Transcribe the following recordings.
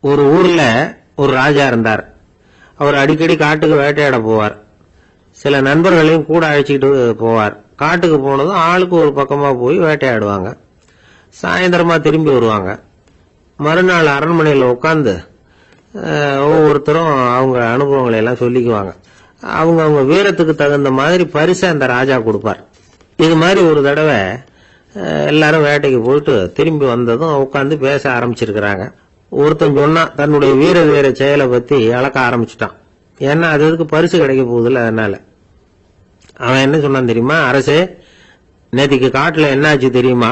ஒரு ஊர்ல ஒரு ராஜா இருந்தார். அவர் அடிக்கடி காட்டுக்கு வேட்டையாட போவார். சில நண்பர்களையும் கூட அழைச்சிக்கிட்டு போவார். காட்டுக்கு போனதும் ஆளுக்கு ஒரு பக்கமா போய் வேட்டையாடுவாங்க. சாயந்தரமா திரும்பி வருவாங்க. மறுநாள் அரண்மனையில் உட்காந்து ஒவ்வொருத்தரும் அவங்க அனுபவங்களை எல்லாம் சொல்லிக்குவாங்க. அவங்க வீரத்துக்கு தகுந்த மாதிரி பரிசை அந்த ராஜா கொடுப்பார். இது மாதிரி ஒரு தடவை எல்லாரும் வேட்டைக்கு போயிட்டு திரும்பி வந்ததும் உட்காந்து பேச ஆரம்பிச்சிருக்கிறாங்க. ஒருத்தன் சொன்னா தன்னுடைய வீர செயலை பத்தி அளக்க ஆரம்பிச்சுட்டான். ஏன்னா அதுக்கு பரிசு கிடைக்க போகுதுல்ல. அதனால அவன் என்ன சொன்னான் தெரியுமா? அரசே, நேற்றுக்கு காட்டுல என்னாச்சு தெரியுமா?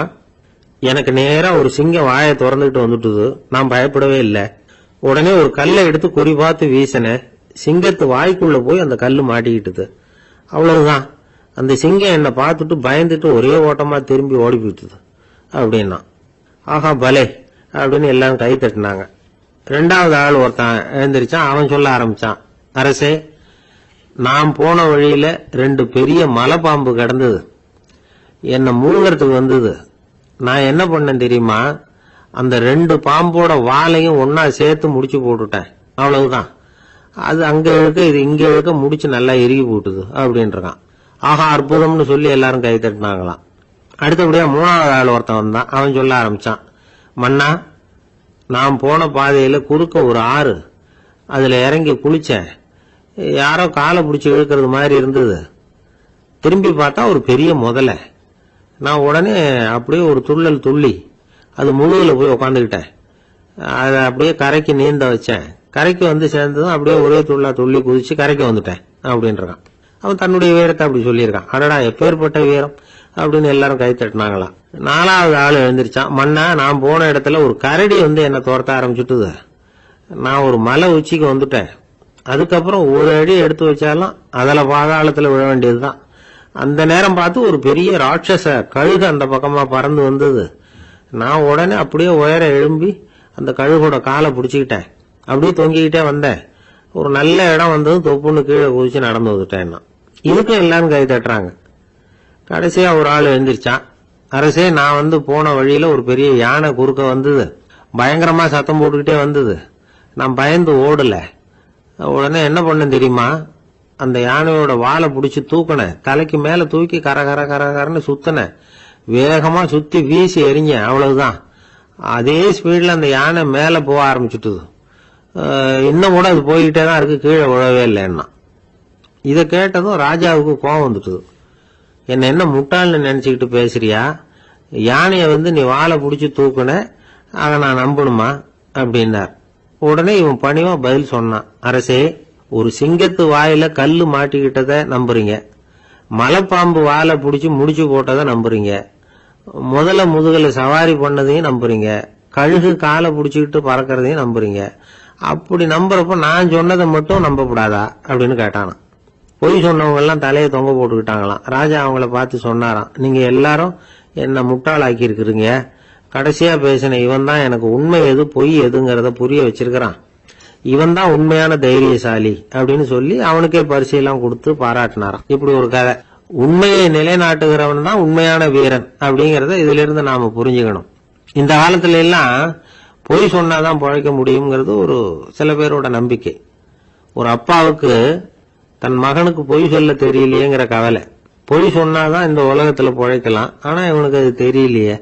எனக்கு நேரா ஒரு சிங்கம் வாயை திறந்துட்டு வந்துட்டுது. நான் பயப்படவே இல்லை. உடனே ஒரு கல்லை எடுத்து குறி பார்த்து வீசினேன். சிங்கத்து வாய்க்குள்ள போய் அந்த கல்லு மாட்டிக்கிட்டுது. அவ்வளவுதான். அந்த சிங்கம் என்னை பார்த்துட்டு பயந்துட்டு ஒரே ஓட்டமா திரும்பி ஓடி போயிட்டுது அப்படின்னா. ஆஹா பலே அப்படின்னு எல்லாரும் கை தட்டினாங்க. ரெண்டாவது ஆள் ஒருத்தன் எழுந்திரிச்சான். அவன் சொல்ல ஆரம்பிச்சான், அரசே, நான் போன வழியில 2 பெரிய மலைப்பாம்பு கிடந்தது. என்னை முழுங்கிறதுக்கு வந்தது. நான் என்ன பண்ணேன் தெரியுமா? அந்த 2 பாம்போட வாலையும் ஒன்னா சேர்த்து முடிச்சு போட்டுட்டேன். அவ்வளவுதான். அது அங்க இழுக்க இது இங்க இழுக்க முடிச்சு நல்லா இறுகி போட்டுது அப்படின்றான். ஆஹா அற்புதம்னு சொல்லி எல்லாரும் கை தட்டினாங்களாம். அடுத்தபடியா 3வது ஆள் ஒருத்தன் வந்தான். அவன் சொல்ல ஆரம்பிச்சான், மன்னா, நான் போன பாதையில குறுக்க ஒரு ஆறு. அதுல இறங்கி குளிச்சேன். யாரோ காலை பிடிச்சி இழுக்கிறது மாதிரி இருந்தது. திரும்பி பார்த்தா ஒரு பெரிய முதலை. நான் உடனே அப்படியே ஒரு துள்ளல் துள்ளி அது முழுதுல போய் உக்காந்துக்கிட்டேன். அதை அப்படியே கரைக்கு நீந்த வச்சேன். கரைக்கு வந்து சேர்ந்ததும் அப்படியே ஒரே துள்ளி குதிச்சு கரைக்கு வந்துட்டேன் அப்படின்றான். அவன் தன்னுடைய வீரத்தை அப்படி சொல்லியிருக்கான். அடடா எப்பேற்பட்ட வீரம் அப்படின்னு எல்லாரும் கை தட்டினாங்களாம். 4வது ஆள் எழுந்திரிச்சான். மன்னா, நான் போன இடத்துல ஒரு கரடி வந்து என்னை துரத்த ஆரம்பிச்சுட்டுது. நான் ஒரு மலை உச்சிக்கு வந்துட்டேன். அதுக்கப்புறம் ஒரு அடி எடுத்து வச்சாலும் அதுல பாதாளத்துல விழ வேண்டியதுதான். அந்த நேரம் பார்த்து ஒரு பெரிய ராட்சச கழுகு அந்த பக்கமா பறந்து வந்தது. நான் உடனே அப்படியே உயர எழும்பி அந்த கழுகோட காலை பிடிச்சுக்கிட்டேன். அப்படியே தொங்கிக்கிட்டே வந்தேன். ஒரு நல்ல இடம் வந்ததும் தொப்புன்னு கீழே குதிச்சு நடந்து வந்துட்டேன். இதுக்கும் எல்லாரும் கை தட்டுறாங்க. கடைசியா ஒரு ஆள் எழுந்திரிச்சான். அரசே, நான் வந்து போன வழியில ஒரு பெரிய யானை குறுக்க வந்தது. பயங்கரமா சத்தம் போட்டுக்கிட்டே வந்தது. நான் பயந்து ஓடல. உடனே என்ன பண்ணேன் தெரியுமா? அந்த யானையோட வாலை பிடிச்சி தூக்கினேன். தலைக்கு மேல தூக்கி கரன்னு சுத்தினேன். வேகமா சுத்தி வீசி எறிஞ்சேன். அவ்வளவுதான். அதே ஸ்பீட்ல அந்த யானை மேல போக ஆரம்பிச்சுட்டுது. இன்னும் கூட அது போய்கிட்டே தான் இருக்கு, கீழே விழவே இல்லைன்னா. இதை கேட்டதும் ராஜாவுக்கு கோபம் வந்துட்டுது. என்ன முட்டாள்னு நினைச்சுக்கிட்டு பேசுறியா? யானைய வந்து நீ வாழை பிடிச்சி தூக்குன, அதை நான் நம்பணுமா அப்படின்னார். உடனே இவன் பணிவா பதில் சொன்னான், அரசே, ஒரு சிங்கத்து வாயில கல்லு மாட்டிக்கிட்டத நம்புறீங்க, மலைப்பாம்பு வாழை பிடிச்சி முடிச்சு போட்டதை நம்புறீங்க, முதல்ல முதுகல சவாரி பண்ணதையும் நம்புறீங்க, கழுகு காலை பிடிச்சிக்கிட்டு பறக்கிறதையும் நம்புறீங்க. அப்படி நம்புறப்ப நான் சொன்னதை மட்டும் நம்பக்கூடாதா அப்படின்னு கேட்டானா. பொய் சொன்னவங்க எல்லாம் தலையை தொங்க போட்டுக்கிட்டாங்களாம். ராஜா அவங்கள பார்த்து சொன்னாராம், நீங்க எல்லாரும் என்ன முட்டாளாக்கி இருக்கிறீங்க. கடைசியா பேசின இவன் தான் எனக்கு உண்மை எது பொய் எதுங்கிறத புரிய வச்சிருக்கிறான். இவன் தான் உண்மையான தைரியசாலி அப்படின்னு சொல்லி அவனுக்கே பரிசையெல்லாம் கொடுத்து பாராட்டினாராம். இப்படி ஒரு கதை. உண்மையை நிலைநாட்டுகிறவன் தான் உண்மையான வீரன் அப்படிங்கறத இதுல இருந்து நாம புரிஞ்சுக்கணும். இந்த காலத்துல எல்லாம் பொய் சொன்னாதான் பிழைக்க முடியுங்கிறது ஒரு சில பேரோட நம்பிக்கை. ஒரு அப்பாவுக்கு தன் மகனுக்கு பொய் சொல்ல தெரியலையேங்கிற கவலை. பொய் சொன்னாதான் இந்த உலகத்துல பிழைக்கலாம், ஆனா இவனுக்கு அது தெரியலையே,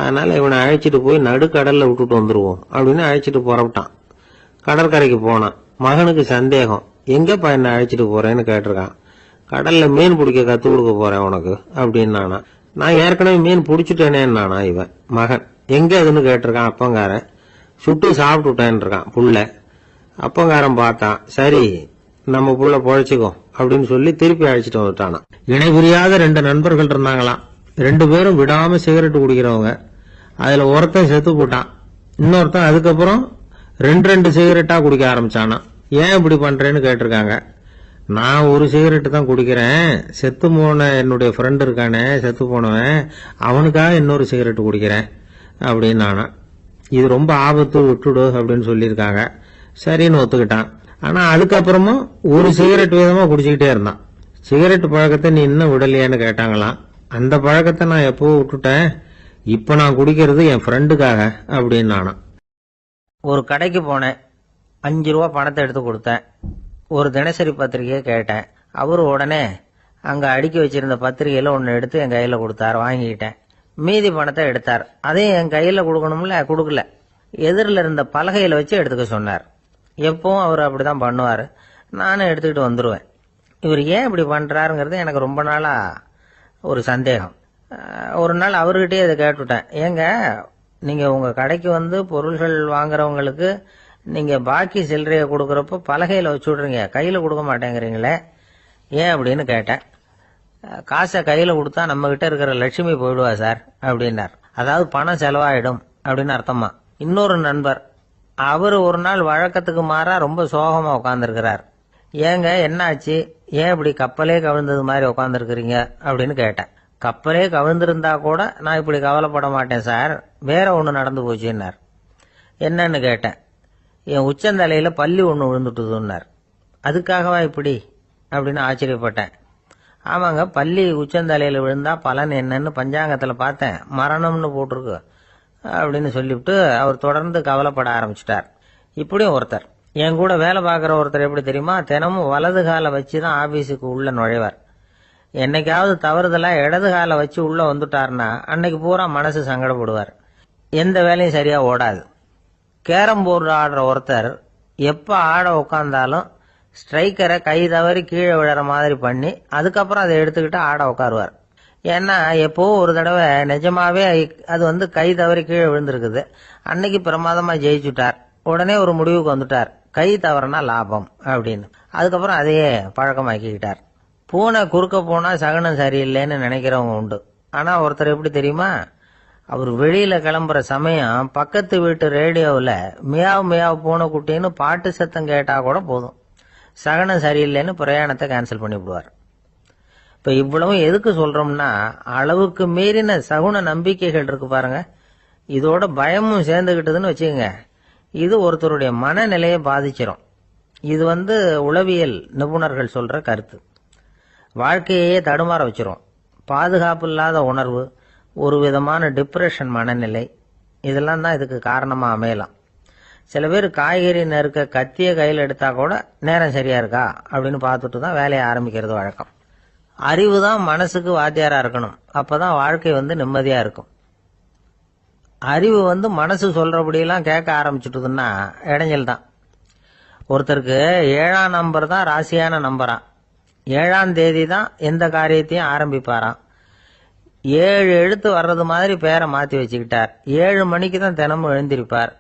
அதனால இவனை அழைச்சிட்டு போய் நடுக்கடல்ல விட்டுட்டு வந்துருவோம் அப்படின்னு அழைச்சிட்டு புறப்பட்டான். கடற்கரைக்கு போனான். மகனுக்கு சந்தேகம், எங்கப்பா என்ன அழைச்சிட்டு போறேன்னு கேட்டிருக்கான். கடல்ல மீன் பிடிக்க கத்து கொடுக்க போறேன் உனக்கு அப்படின்னு நானா. நான் ஏற்கனவே மீன் பிடிச்சிட்டேனேன்னு நானா இவன் மகன். எங்க அதுன்னு கேட்டிருக்கான். அப்பங்காரன். சுட்டு சாப்பிட்டுட்டேன் இருக்கான் புள்ள. அப்பங்காரன் பார்த்தான், சரி நம்ம புள்ள பொழைச்சிக்கோ அப்படின்னு சொல்லி திருப்பி அழைச்சிட்டு வந்துட்டானா. இணை புரியாத 2 நண்பர்கள் இருந்தாங்களாம். 2 பேரும் விடாம சிகரெட் குடிக்கிறவங்க. அதுல ஒருத்தன் செத்து போட்டான். இன்னொருத்தன் அதுக்கப்புறம் 2 சிகரெட்டா குடிக்க ஆரம்பிச்சானா. ஏன் இப்படி பண்றேன்னு கேட்டிருக்காங்க. நான் ஒரு சிகரெட்டு தான் குடிக்கிறேன், செத்து போன என்னுடைய ஃப்ரெண்ட் இருக்கானே செத்து போனவன், அவனுக்காக இன்னொரு சிகரெட்டு குடிக்கிறேன் அப்படின்னு நானா. இது ரொம்ப ஆபத்து, விட்டுடு அப்படின்னு சொல்லியிருக்காங்க. சரின்னு ஒத்துக்கிட்டான். ஆனா அதுக்கப்புறமும் ஒரு சிகரெட் வீதமா குடிச்சுக்கிட்டே இருந்தான். சிகரெட் பழக்கத்தை நீ இன்னும் விடலையான்னு கேட்டாங்களாம். அந்த பழக்கத்தை நான் எப்போ விட்டுட்டேன், இப்ப நான் குடிக்கிறது என் ஃப்ரெண்டுக்காக அப்படின்னு நானா. ஒரு கடைக்கு போனேன், 5 ரூபா பணத்தை எடுத்து கொடுத்தேன். ஒரு தினசரி பத்திரிகையை கேட்டேன். அவரு உடனே அங்கே அடுக்கி வச்சிருந்த பத்திரிகையில் ஒன்று எடுத்து என் கையில் கொடுத்தார், வாங்கிக்கிட்டேன். மீதி பணத்தை எடுத்தார், அதையும் என் கையில் கொடுக்கணும்ல, கொடுக்கல. எதிரில் இருந்த பலகையில் வச்சு எடுத்துக்க சொன்னார். எப்பவும் அவர் அப்படிதான் பண்ணுவார். நானும் எடுத்துக்கிட்டு வந்துடுவேன். இவர் ஏன் இப்படி பண்ணுறாருங்கிறது எனக்கு ரொம்ப நாளாக ஒரு சந்தேகம். ஒரு நாள் அவர்கிட்டயே இதை கேட்டுவிட்டேன். ஏங்க, நீங்கள் உங்கள் கடைக்கு வந்து பொருள்கள் வாங்குறவங்களுக்கு நீங்கள் பாக்கி சில்லறையை கொடுக்குறப்போ பலகையில் வச்சு விட்றீங்க, கையில் கொடுக்க மாட்டேங்கிறீங்களே, ஏன் அப்படின்னு கேட்டேன். காசை கையில் கொடுத்தா நம்மகிட்ட இருக்கிற லட்சுமி போயிடுவா சார் அப்படின்னார். அதாவது பணம் செலவாயிடும் அப்படின்னு அர்த்தமா. இன்னொரு நண்பர், அவர் ஒரு நாள் வழக்கத்துக்கு மாறா ரொம்ப சோகமா உட்காந்துருக்கிறார். ஏங்க என்னாச்சு, ஏன் இப்படி கப்பலே கவிழ்ந்தது மாதிரி உட்காந்துருக்கிறீங்க அப்படின்னு கேட்டேன். கப்பலே கவிழ்ந்திருந்தா கூட நான் இப்படி கவலைப்பட மாட்டேன் சார், வேற ஒன்று நடந்து போச்சுன்னார். என்னன்னு கேட்டேன். என் உச்சந்தலையில பல்லி ஒன்று விழுந்துட்டுதுன்னார். அதுக்காகவா இப்படி அப்படின்னு ஆச்சரியப்பட்டேன். ஆமாங்க, பல்லி உச்சந்தலையில் விழுந்தா பலன் என்னன்னு பஞ்சாங்கத்தில் பார்த்தேன், மரணம்னு போட்டிருக்கு அப்படின்னு சொல்லிவிட்டு அவர் தொடர்ந்து கவலைப்பட ஆரம்பிச்சிட்டார். இப்படியும் ஒருத்தர், என் கூட வேலை பார்க்குற ஒருத்தர் எப்படி தெரியுமா, தினமும் வலது காலை வச்சு தான் ஆபீஸுக்கு உள்ள நுழைவார். என்னைக்காவது தவறுதலா இடது காலை வச்சு உள்ள வந்துட்டார்னா அன்னைக்கு பூரா மனசு சங்கடப்படுவார், எந்த வேலையும் சரியா ஓடாது. கேரம் போர்டு ஆடுற ஒருத்தர் எப்ப ஆட உட்காந்தாலும் ஸ்ட்ரைக்கரை கை தவறி கீழே விழற மாதிரி பண்ணி அதுக்கப்புறம் அதை எடுத்துக்கிட்டு ஆட உட்காருவார். ஏன்னா எப்போ ஒரு தடவை நிஜமாவே அது கை தவறி கீழே விழுந்திருக்குது. அன்னைக்கு பிரமாதமா ஜெயிச்சுட்டார். உடனே ஒரு முடிவுக்கு வந்துட்டார், கை தவறுனா லாபம் அப்படின்னு. அதுக்கப்புறம் அதையே பழக்கமாக்கிக்கிட்டார். பூனை குறுக்க போனா சகுனம் சரியில்லைன்னு நினைக்கிறவங்க உண்டு. ஆனா ஒருத்தர் எப்படி தெரியுமா, அவர் வெளியில கிளம்புற சமயம் பக்கத்து வீட்டு ரேடியோவில் மியாவ் மியாவ் பூனை குட்டின்னு பாட்டு சத்தம் கேட்டா கூட போதும், சகனம் சரியில்லைன்னு பிரயாணத்தை கேன்சல் பண்ணிவிடுவார். இப்ப இவ்வளவும் எதுக்கு சொல்றோம்னா, அளவுக்கு மீறின சகுன நம்பிக்கைகள் இருக்கு பாருங்க, இதோட பயமும் சேர்ந்துகிட்டதுன்னு வச்சுக்கோங்க, இது ஒருத்தருடைய மனநிலையை பாதிச்சிடும். இது உளவியல் நிபுணர்கள் சொல்ற கருத்து. வாழ்க்கையே தடுமாற வச்சிரும். பாதுகாப்பு இல்லாத உணர்வு, ஒரு விதமான டிப்ரெஷன் மனநிலை, இதெல்லாம் தான் இதுக்கு காரணமா அமையலாம். சில பேர் காய்கறி நறுக்க கத்திய கையில் எடுத்தா கூட நேரம் சரியா இருக்கா அப்படின்னு பார்த்துட்டு தான் வேலையை ஆரம்பிக்கிறது வழக்கம். அறிவு தான் மனசுக்கு வாத்தியாரா இருக்கணும், அப்பதான் வாழ்க்கை நிம்மதியா இருக்கும். அறிவு மனசு சொல்றபடியெல்லாம் கேட்க ஆரம்பிச்சுட்டுதுன்னா இடைஞ்சல் தான். ஒருத்தருக்கு 7ஆம் நம்பர் தான் ராசியான நம்பரா, 7ஆம் தேதி தான் எந்த காரியத்தையும் ஆரம்பிப்பாராம். 7 எழுத்து வர்றது மாதிரி பேரை மாத்தி வச்சுக்கிட்டார். 7 மணிக்கு தான் தினமும் எழுந்திருப்பார்.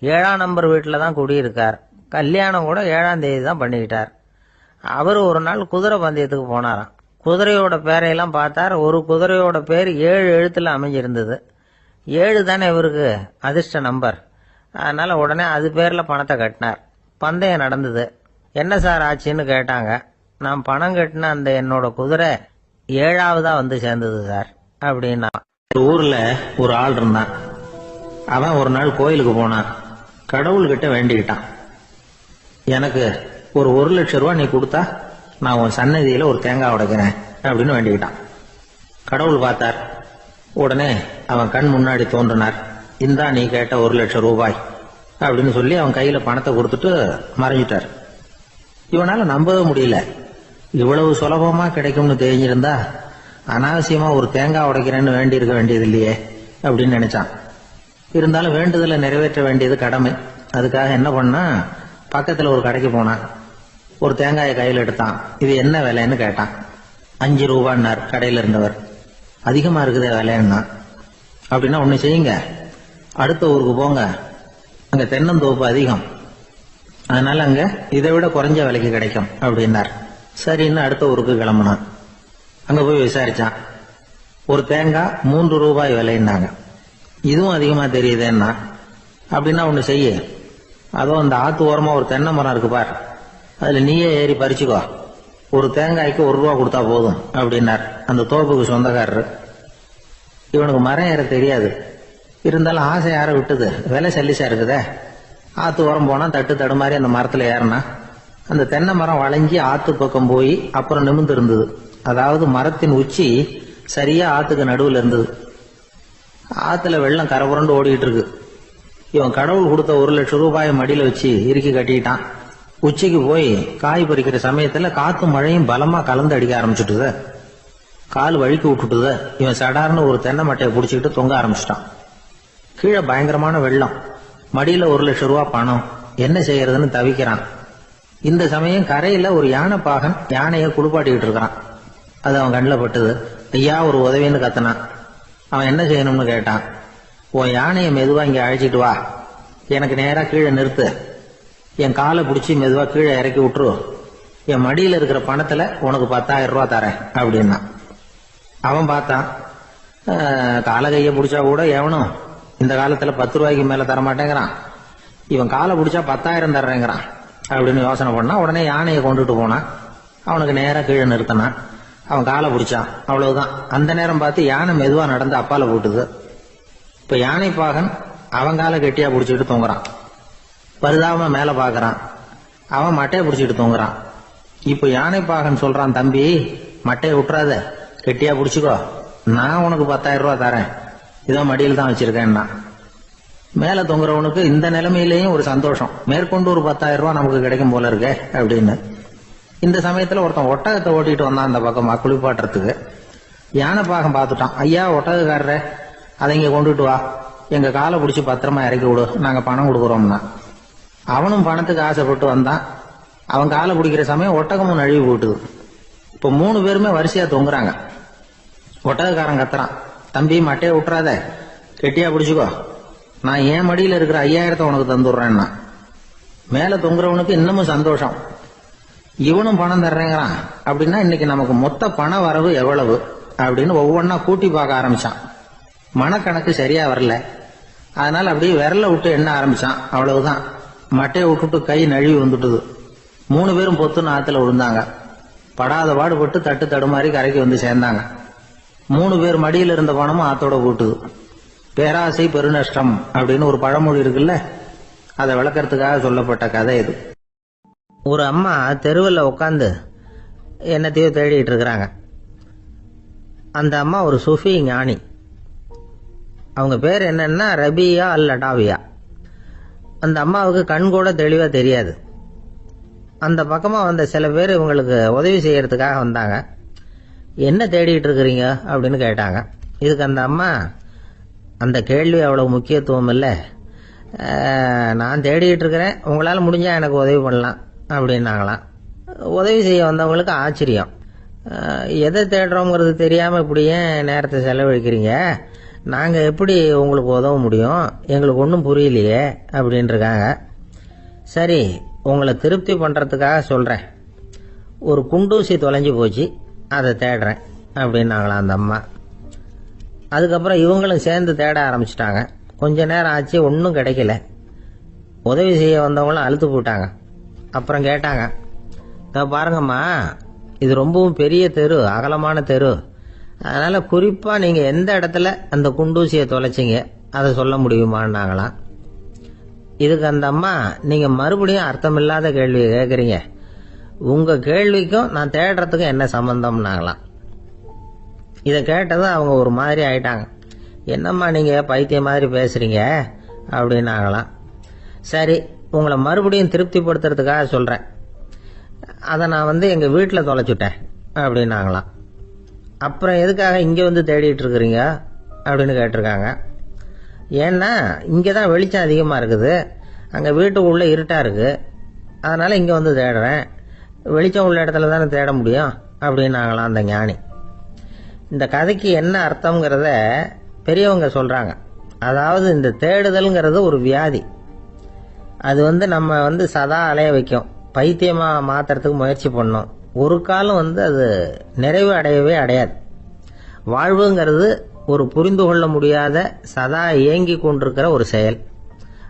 7ஆம் நம்பர் வீட்டில் தான் குடியிருக்கார். கல்யாணம் கூட 7ஆம் தேதி தான் பண்ணிக்கிட்டார். அவர் ஒரு நாள் குதிரை பந்தயத்துக்கு போனாராம். குதிரையோட பேரையெல்லாம் பார்த்தார். ஒரு குதிரையோட பேர் 7 எழுத்துல அமைஞ்சிருந்தது. 7 தானே இவருக்கு அதிர்ஷ்ட நம்பர். அதனால உடனே அது பேர்ல பணத்தை கட்டினார். பந்தயம் நடந்தது. என்ன சார் ஆச்சுன்னு கேட்டாங்க. நான் பணம் கட்டின அந்த என்னோட குதிரை 7ஆவதா சேர்ந்தது சார் அப்படின்னா. ஒரு ஊர்ல ஒரு ஆள் இருந்தான். அவன் ஒரு நாள் கோயிலுக்கு போனான். கடவுள்கிட்ட வேண்டிக்கிட்டான், எனக்கு ஒரு 1 லட்சம் ரூபாய் நீ கொடுத்தா நான் உன் சன்னதியில ஒரு தேங்காய் உடைக்கிறேன் அப்படின்னு வேண்டிக்கிட்டான். கடவுள் பார்த்தார். உடனே அவன் கண் முன்னாடி தோன்றினார். இந்தா நீ கேட்ட 1 லட்சம் ரூபாய் அப்படின்னு சொல்லி அவன் கையில பணத்தை கொடுத்துட்டு மறைஞ்சிட்டார். இவனால நம்பவே முடியல. இவ்வளவு சுலபமா கிடைக்கும்னு தெரிஞ்சிருந்தா அனாவசியமா ஒரு தேங்காய் உடைக்கிறேன்னு வேண்டி இருக்க வேண்டியது இல்லையே அப்படின்னு நினைச்சான். இருந்தாலும் வேண்டுதலை நிறைவேற்ற வேண்டியது கடமை. அதுக்காக என்ன பண்ணா, பக்கத்துல ஒரு கடைக்கு போனான். ஒரு தேங்காயை கையில் எடுத்தான். இது என்ன விலைன்னு கேட்டான். 5 ரூபான்னார் கடையில இருந்தவர். அதிகமா இருக்குதே விலைன்னா. அப்படின்னா ஒண்ணு செய்யுங்க, அடுத்த ஊருக்கு போங்க, அங்க தென்னந்தோப்பு அதிகம், அதனால அங்க இதை விட குறைஞ்ச விலைக்கு கிடைக்கும் அப்படின்னார். சரின்னு அடுத்த ஊருக்கு கிளம்புனான். அங்க போய் விசாரிச்சான். ஒரு தேங்காய் 3 ரூபாய் விலைன்னாங்க. இதுவும் அதிகமா தெரியுதுன்னா. அப்படின்னா ஒண்ணு செய்ய, அதோ அந்த ஆத்து ஓரமா ஒரு தென்னை மரம் இருக்கு பார், அதுல நீயே ஏறி பறிச்சுக்கோ, ஒரு தேங்காய்க்கு 1 ரூபா கொடுத்தா போதும் அப்படின்னார் அந்த தோப்புக்கு சொந்தக்காரரு. இவனுக்கு மரம் ஏற தெரியாது, இருந்தாலும் ஆசை யார விட்டுது, விலை சல்லிசா இருக்குதே. ஆத்து ஓரம் போனா தட்டு தடுமாறி அந்த மரத்துல ஏறினா அந்த தென்னை மரம் வளைஞ்சி ஆத்து பக்கம் போய் அப்புறம் நிமிர்ந்து இருந்தது. அதாவது மரத்தின் உச்சி சரியா ஆத்துக்கு நடுவில் இருந்தது. ஆத்துல வெள்ளம் கரை புரண்டு ஓடிட்டு இருக்கு. இவன் கடவுள் கொடுத்த 1,00,000 ரூபாயை மடியில வச்சு இறுக்கி கட்டிட்டான். உச்சிக்கு போய் காய் பறிக்கிற சமயத்துல காத்தும் மழையும் பலமா கலந்து அடிக்க ஆரம்பிச்சுட்டுது. கால் வழுக்கி விட்டுட்டுது. இவன் சடார்னு ஒரு தென்னை மட்டையை பிடிச்சிக்கிட்டு தொங்க ஆரம்பிச்சிட்டான். கீழே பயங்கரமான வெள்ளம். மடியில 1,00,000 ரூபாய் பணம். என்ன செய்யறதுன்னு தவிக்கிறான். இந்த சமயம் கரையில ஒரு யானை பாகன் யானையை குளிப்பாட்டிக்கிட்டு இருக்கிறான். அது அவன் கண்ணில் பட்டுது. ஐயா ஒரு உதவின்னு கத்தினான். அவன் என்ன செய்யணும்னு கேட்டான். உன் யானையை மெதுவா இங்க அழைச்சிட்டு வா, எனக்கு நேரா கீழே நிறுத்து, என் காலை பிடிச்சி மெதுவா கீழே இறக்கி விட்டுரு, என் மடியில இருக்கிற பணத்துல உனக்கு 10,000 ரூபாய் தரேன் அப்படின்னா. அவன் பார்த்தான். காலை கையை பிடிச்சா கூட எவனும் இந்த காலத்துல 10 ரூபாய்க்கு மேல தரமாட்டேங்கிறான். இவன் காலை பிடிச்சா 10,000 தர்றேங்கிறான் அப்படின்னு யோசனை பண்ணா. உடனே யானையை கொண்டுட்டு போனான். அவனுக்கு நேரா கீழே நிறுத்தினான். அவன் காலை பிடிச்சான். அவ்வளவுதான். அந்த நேரம் பார்த்து யானை மெதுவா நடந்து அப்பால போட்டுது. இப்ப யானை பாகன் அவன் காலை கெட்டியா பிடிச்சிட்டு தூங்குறான். பரிதாபமா மேல பாக்குறான். அவன் மட்டையை பிடிச்சிட்டு தூங்குறான். இப்ப யானை பாகன் சொல்றான், தம்பி மட்டையை விட்டுறாத, கெட்டியா பிடிச்சிக்கோ, நான் உனக்கு 10,000 ரூபாய் தரேன், இதோ மடியில் தான் வச்சிருக்கேன்னா. மேல தொங்குறவனுக்கு இந்த நிலைமையிலேயும் ஒரு சந்தோஷம், மேற்கொண்டு ஒரு 10,000 ரூபாய் நமக்கு கிடைக்கும் போல இருக்கே அப்படின்னு. இந்த சமயத்துல ஒருத்தன் ஒட்டகத்தை ஓட்டிட்டு வந்தான் அந்த பக்கமா குளிப்பாட்டுறதுக்கு. யானை பாகம் பார்த்துட்டான். ஐயா ஒட்டகக்காரரே, அதை இங்க கொண்டுட்டு வா, எங்க காலை பிடிச்சி பத்திரமா இறக்கி விடு, நாங்க பணம் கொடுக்குறோம்னா. அவனும் பணத்துக்கு ஆசைப்பட்டு வந்தான். அவன் காலை பிடிக்கிற சமயம் ஒட்டகமும் நழுவி போட்டுது. இப்ப 3 பேருமே வரிசையா தொங்குறாங்க. ஒட்டகக்காரன் கத்துறான், தம்பி மட்டையை விட்டுறாத, கெட்டியா பிடிச்சிக்கோ, நான் என் மடியில இருக்கிற 5,000 உனக்கு தந்துடுறேன்னா. மேல தொங்குறவனுக்கு இன்னமும் சந்தோஷம். இவனும் பணம் தர்றேங்கிறான் அப்படின்னா இன்னைக்கு நமக்கு மொத்த பண வரவு எவ்வளவு அப்படின்னு ஒவ்வொன்னா கூட்டி பார்க்க ஆரம்பிச்சான். மனக்கணக்கு சரியா வரல. அதனால அப்படியே விரல விட்டு எண்ண ஆரம்பிச்சான். அவ்வளவுதான். மட்டையை விட்டுட்டு கை நழுவி வந்துட்டுது. 3 பேரும் பொத்துன்னு ஆத்துல விழுந்தாங்க. படாத பாடுபட்டு தட்டு தடுமாறி கரைக்கு வந்து சேர்ந்தாங்க. 3 பேர் மடியில் இருந்த பணமும் ஆத்தோட போட்டுது. பேராசை பெருநஷ்டம் அப்படின்னு ஒரு பழமொழி இருக்குல்ல, அதை விளக்கறதுக்காக சொல்லப்பட்ட கதை இது. ஒரு அம்மா தெருவில் உட்காந்து என்னத்தையோ தேடிட்டு இருக்கிறாங்க. அந்த அம்மா ஒரு சூஃபி ஞானி. அவங்க பேர் என்னன்னா ரபியா அல் அடாவியா. அந்த அம்மாவுக்கு கண் கூட தெளிவா தெரியாது. அந்த பக்கமா வந்த சில பேர் இவங்களுக்கு உதவி செய்யறதுக்காக வந்தாங்க. என்ன தேடிட்டு இருக்கிறீங்க அப்படின்னு கேட்டாங்க. இதுக்கு அந்த அம்மா, அந்த கேள்வி அவ்வளவு முக்கியத்துவம் இல்லை, நான் தேடிட்டு இருக்கிறேன், உங்களால் முடிஞ்சா எனக்கு உதவி பண்ணலாம் அப்படின்னாங்களாம். உதவி செய்ய வந்தவங்களுக்கு ஆச்சரியம். எதை தேடுறோங்கிறது தெரியாமல் இப்படி ஏன் நேரத்தை செலவழிக்கிறீங்க, நாங்கள் எப்படி உங்களுக்கு உதவ முடியும், எங்களுக்கு ஒன்றும் புரியலையே அப்படின்ட்டுருக்காங்க. சரி, உங்களை திருப்தி பண்ணுறதுக்காக சொல்கிறேன், ஒரு குண்டூசி தொலைஞ்சு போச்சு, அதை தேடுறேன் அப்படின்னாங்களாம் அந்த அம்மா. அதுக்கப்புறம் இவங்களும் சேர்ந்து தேட ஆரம்பிச்சிட்டாங்க. கொஞ்ச நேரம் ஆச்சு, ஒன்றும் கிடைக்கல. உதவி செய்ய வந்தவங்களும் அழுத்து போட்டாங்க. அப்புறம் கேட்டாங்க, பாருங்கம்மா, இது ரொம்பவும் பெரிய தெரு, அகலமான தெரு, அதனால குறிப்பா நீங்க எந்த இடத்துல அந்த குண்டூசியை தொலைச்சிங்க அதை சொல்ல முடியுமான்னாங்களாம். இதுக்கு அந்த அம்மா, நீங்க மறுபடியும் அர்த்தமில்லாத கேள்வியை கேட்குறீங்க, உங்க கேள்விக்கும் நான் தேடுறதுக்கும் என்ன சம்பந்தம்னாங்களாம். இதை கேட்டதும் அவங்க ஒரு மாதிரி ஆயிட்டாங்க. என்னம்மா நீங்க பைத்தியம் மாதிரி பேசுறீங்க அப்படின்னாங்களாம். சரி, உங்களை மறுபடியும் திருப்திப்படுத்துறதுக்காக சொல்றேன், அதை நான் எங்க வீட்டில் தொலைச்சுட்டேன் அப்படின்னாங்களாம். அப்புறம் எதுக்காக இங்கே வந்து தேடிட்டு இருக்கிறீங்க அப்படின்னு கேட்டிருக்காங்க. ஏன்னா இங்கே தான் வெளிச்சம் அதிகமாக இருக்குது, அங்கே வீட்டுக்குள்ளே இருட்டாக இருக்குது, அதனால் இங்கே வந்து தேடுறேன், வெளிச்சம் உள்ள இடத்துல தானே தேட முடியும் அப்படின்னாங்களாம் அந்த ஞானி. இந்த கதைக்கு என்ன அர்த்தங்கிறத பெரியவங்க சொல்கிறாங்க. அதாவது இந்த தேடுதல்ங்கிறது ஒரு வியாதி. அது நம்ம சதா அலைய வைக்கும், பைத்தியமாக மாற்றுறதுக்கு முயற்சி பண்ணோம். ஒரு காலம் அது நிறைவு அடையவே அடையாது. வாழ்வுங்கிறது ஒரு புரிந்து கொள்ள முடியாத சதா இயங்கி கொண்டிருக்கிற ஒரு செயல்.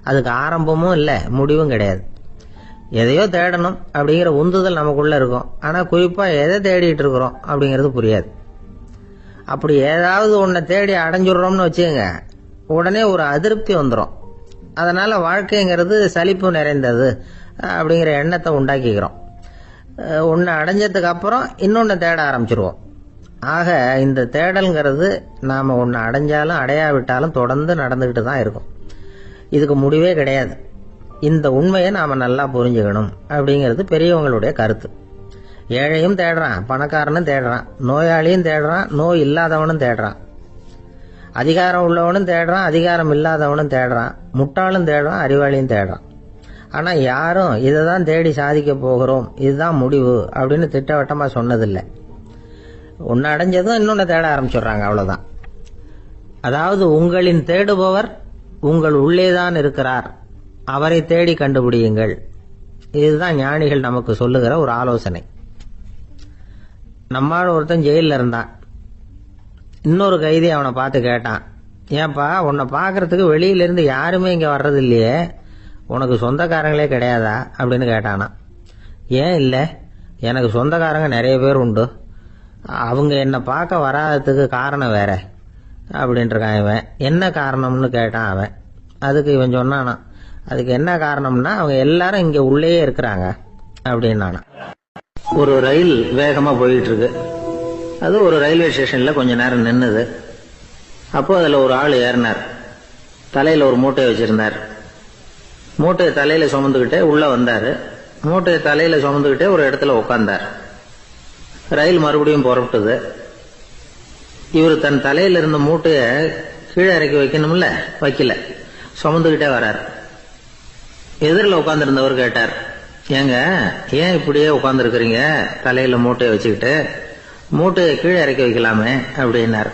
அதுக்கு ஆரம்பமும் இல்லை, முடிவும் கிடையாது. எதையோ தேடணும் அப்படிங்கிற உந்துதல் நமக்குள்ள இருக்கும், ஆனால் குறிப்பாக எதை தேடிட்டு இருக்கிறோம் அப்படிங்கிறது புரியாது. அப்படி ஏதாவது ஒன்றை தேடி அடைஞ்சிடுறோம்னு வச்சுக்கோங்க, உடனே ஒரு அதிருப்தி வந்துடும். அதனால வாழ்க்கைங்கிறது சலிப்பு நிறைந்தது அப்படிங்கிற எண்ணத்தை உண்டாக்கிக்கிறோம். ஒன்று அடைஞ்சதுக்கு அப்புறம் இன்னொன்று தேட ஆரம்பிச்சிருவோம். ஆக இந்த தேடல்ங்கிறது நாம் ஒன்று அடைஞ்சாலும் அடையாவிட்டாலும் தொடர்ந்து நடந்துக்கிட்டு தான் இருக்கும். இதுக்கு முடிவே கிடையாது. இந்த உண்மையை நாம நல்லா புரிஞ்சுக்கணும் அப்படிங்கிறது பெரியவங்களுடைய கருத்து. ஏழையும் தேடுறான், பணக்காரனும் தேடுறான், நோயாளியும் தேடுறான், நோய் இல்லாதவனும் தேடுறான், அதிகாரம் உள்ளவனும் தேடுறான், அதிகாரம் இல்லாதவனும் தேடுறான், முட்டாளும் தேடுறான், அறிவாளியும் தேடுறான். ஆனா யாரும் இதை தான் தேடி சாதிக்க போகிறோம், இதுதான் முடிவு அப்படின்னு திட்டவட்டமா சொன்னதில்லை. ஒன்னு அடைஞ்சதும் இன்னொன்னு தேட ஆரம்பிச்சுடுறாங்க, அவ்வளவுதான். அதாவது உங்களின் தேடுபவர் உங்கள் உள்ளேதான் இருக்கிறார், அவரை தேடி கண்டுபிடியுங்கள். இதுதான் ஞானிகள் நமக்கு சொல்லுகிற ஒரு ஆலோசனை. நம்மால் ஒருத்தன் ஜெயிலில் இருந்தான். இன்னொரு கைதி அவனை பார்த்து கேட்டான், ஏன்பா உன்னை பார்க்கறதுக்கு வெளியிலிருந்து யாருமே இங்கே வர்றது இல்லையே, உனக்கு சொந்தக்காரங்களே கிடையாதா அப்படின்னு கேட்டானா. ஏன் இல்லை, எனக்கு சொந்தக்காரங்க நிறைய பேர் உண்டு, அவங்க என்னை பார்க்க வராததுக்கு காரணம் வேற அப்படின்ட்டுருக்கான் இவன். என்ன காரணம்னு கேட்டான் அவன். அதுக்கு இவன் சொன்னானா, அதுக்கு என்ன காரணம்னா அவங்க எல்லாரும் இங்கே உள்ளே இருக்கிறாங்க அப்படின்னானா. ஒரு ரயில் வேகமாக போயிட்டு இருக்கு. அது ஒரு ரயில்வே ஸ்டேஷனில் கொஞ்ச நேரம் நின்னுது. அப்போ அதில் ஒரு ஆள் ஏறினார். தலையில் ஒரு மூட்டையை வச்சிருந்தார். மூட்டையை தலையில சுமந்துக்கிட்டே உள்ள வந்தார். மூட்டையை தலையில சுமந்துக்கிட்டே ஒரு இடத்துல உட்கார்ந்தார். ரயில் மறுபடியும் புறப்பட்டது. இவர் தன் தலையில இருந்த மூட்டையை கீழே இறக்கி வைக்கணும்ல, வைக்கல, சுமந்துக்கிட்டே வர்றார். எதிரில் உட்கார்ந்துருந்தவர் கேட்டார், ஏங்க ஏன் இப்படியே உட்கார்ந்துருக்கிறீங்க தலையில மூட்டையை வச்சுக்கிட்டு, மூட்டையை கீழே இறக்கி வைக்கலாமே அப்படின்னார்.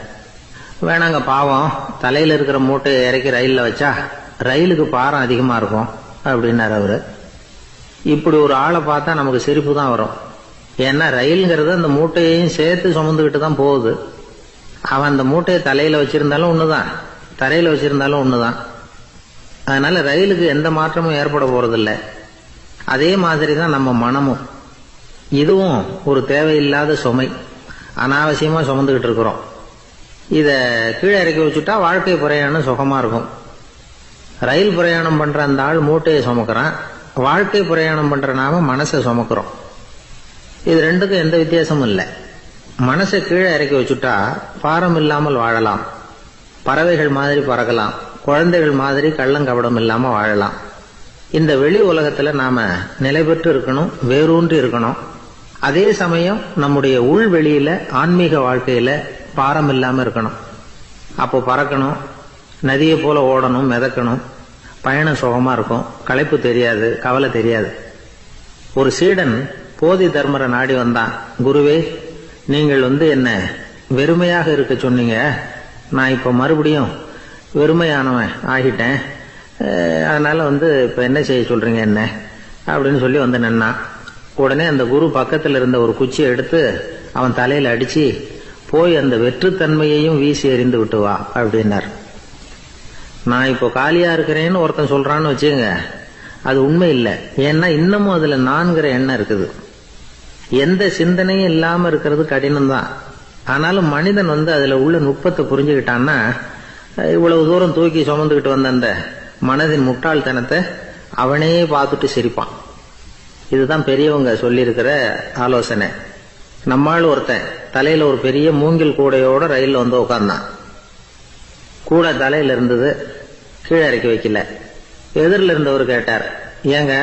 வேணாங்க, பாவம், தலையில இருக்கிற மூட்டையை இறக்கி ரயிலில் வச்சா ரயிலுக்கு பாரம் அதிகமா இருக்கும் அப்படின்னார் அவரு. இப்படி ஒரு ஆளை பார்த்தா நமக்கு சிரிப்பு தான் வரும். ஏன்னா ரயிலுங்கிறது அந்த மூட்டையையும் சேர்த்து சுமந்துக்கிட்டு தான் போகுது. அவன் அந்த மூட்டையை தலையில வச்சிருந்தாலும் ஒண்ணுதான், தரையில வச்சிருந்தாலும் ஒண்ணுதான். அதனால ரயிலுக்கு எந்த மாற்றமும் ஏற்பட போறதில்லை. அதே மாதிரி தான் நம்ம மனமும். இதுவும் ஒரு தேவையில்லாத சுமை, அனாவசியமா சுமந்துக்கிட்டு இருக்கிறோம். இத கீழே இறக்கி வச்சுட்டா வாழ்க்கை பிரயாணம் சுகமா இருக்கும். ரயில் பிரயாணம் பண்ற அந்த ஆள் மூட்டையை சுமக்கிறான், வாழ்க்கை பிரயாணம் பண்ற நாம மனசை சுமக்கிறோம். இது ரெண்டுக்கும் எந்த வித்தியாசமும் இல்லை. மனசை கீழே இறக்கி வச்சுட்டா பாரம் இல்லாமல் வாழலாம், பறவைகள் மாதிரி பறக்கலாம், குழந்தைகள் மாதிரி கள்ளங்கபடம் இல்லாம வாழலாம். இந்த வெளி உலகத்துல நாம நிலை பெற்று இருக்கணும், வேரூன்றி இருக்கணும். அதே சமயம் நம்முடைய உள்வெளியில ஆன்மீக வாழ்க்கையில பாரம் இல்லாம இருக்கணும். அப்போ பறக்கணும், நதியை போல ஓடணும், மிதக்கணும், பயணம் சுகமா இருக்கும், களைப்பு தெரியாது, கவலை தெரியாது. ஒரு சீடன் போதி தர்மரை நாடி வந்தான். குருவே, நீங்கள் என்ன வெறுமையாக இருக்க சொன்னீங்க, நான் இப்ப மறுபடியும் வெறுமையானவன் ஆகிட்டேன், அதனால இப்ப என்ன செய்ய சொல்றீங்க என்ன அப்படின்னு சொல்லி நின்னான். உடனே அந்த குரு பக்கத்துல இருந்த ஒரு குச்சியை எடுத்து அவன் தலையில அடிச்சு, போய் அந்த வெற்றுத்தன்மையையும் வீசி எறிந்து விட்டு வா அப்படின்னார். நான் இப்போ காலியா இருக்கிறேன்னு ஒருத்தன் சொல்றான்னு வச்சுங்க, அது உண்மை இல்லை. ஏன்னா இன்னமும் அதுல நான்கிற எண்ணம் இருக்குது. எந்த சிந்தனையும் இல்லாம இருக்கிறது கடினம் தான். ஆனாலும் மனிதன் அதுல உள்ள நுட்பத்தை புரிஞ்சுக்கிட்டான்னா இவ்வளவு தூரம் தூக்கி சுமந்துக்கிட்டு வந்த அந்த மனதின் முட்டாள்தனத்தை அவனே பார்த்துட்டு சிரிப்பான். இதுதான் பெரியவங்க சொல்லியிருக்கிற ஆலோசனை. நம்மால் ஒருத்தன் தலையில ஒரு பெரிய மூங்கில் கூடையோட ரயில்ல உட்கார்ந்தான். கூட தலையில இருந்தது, கீழே இறக்கி வைக்கல. எதிரில் இருந்தவர் கேட்டார், ஏங்க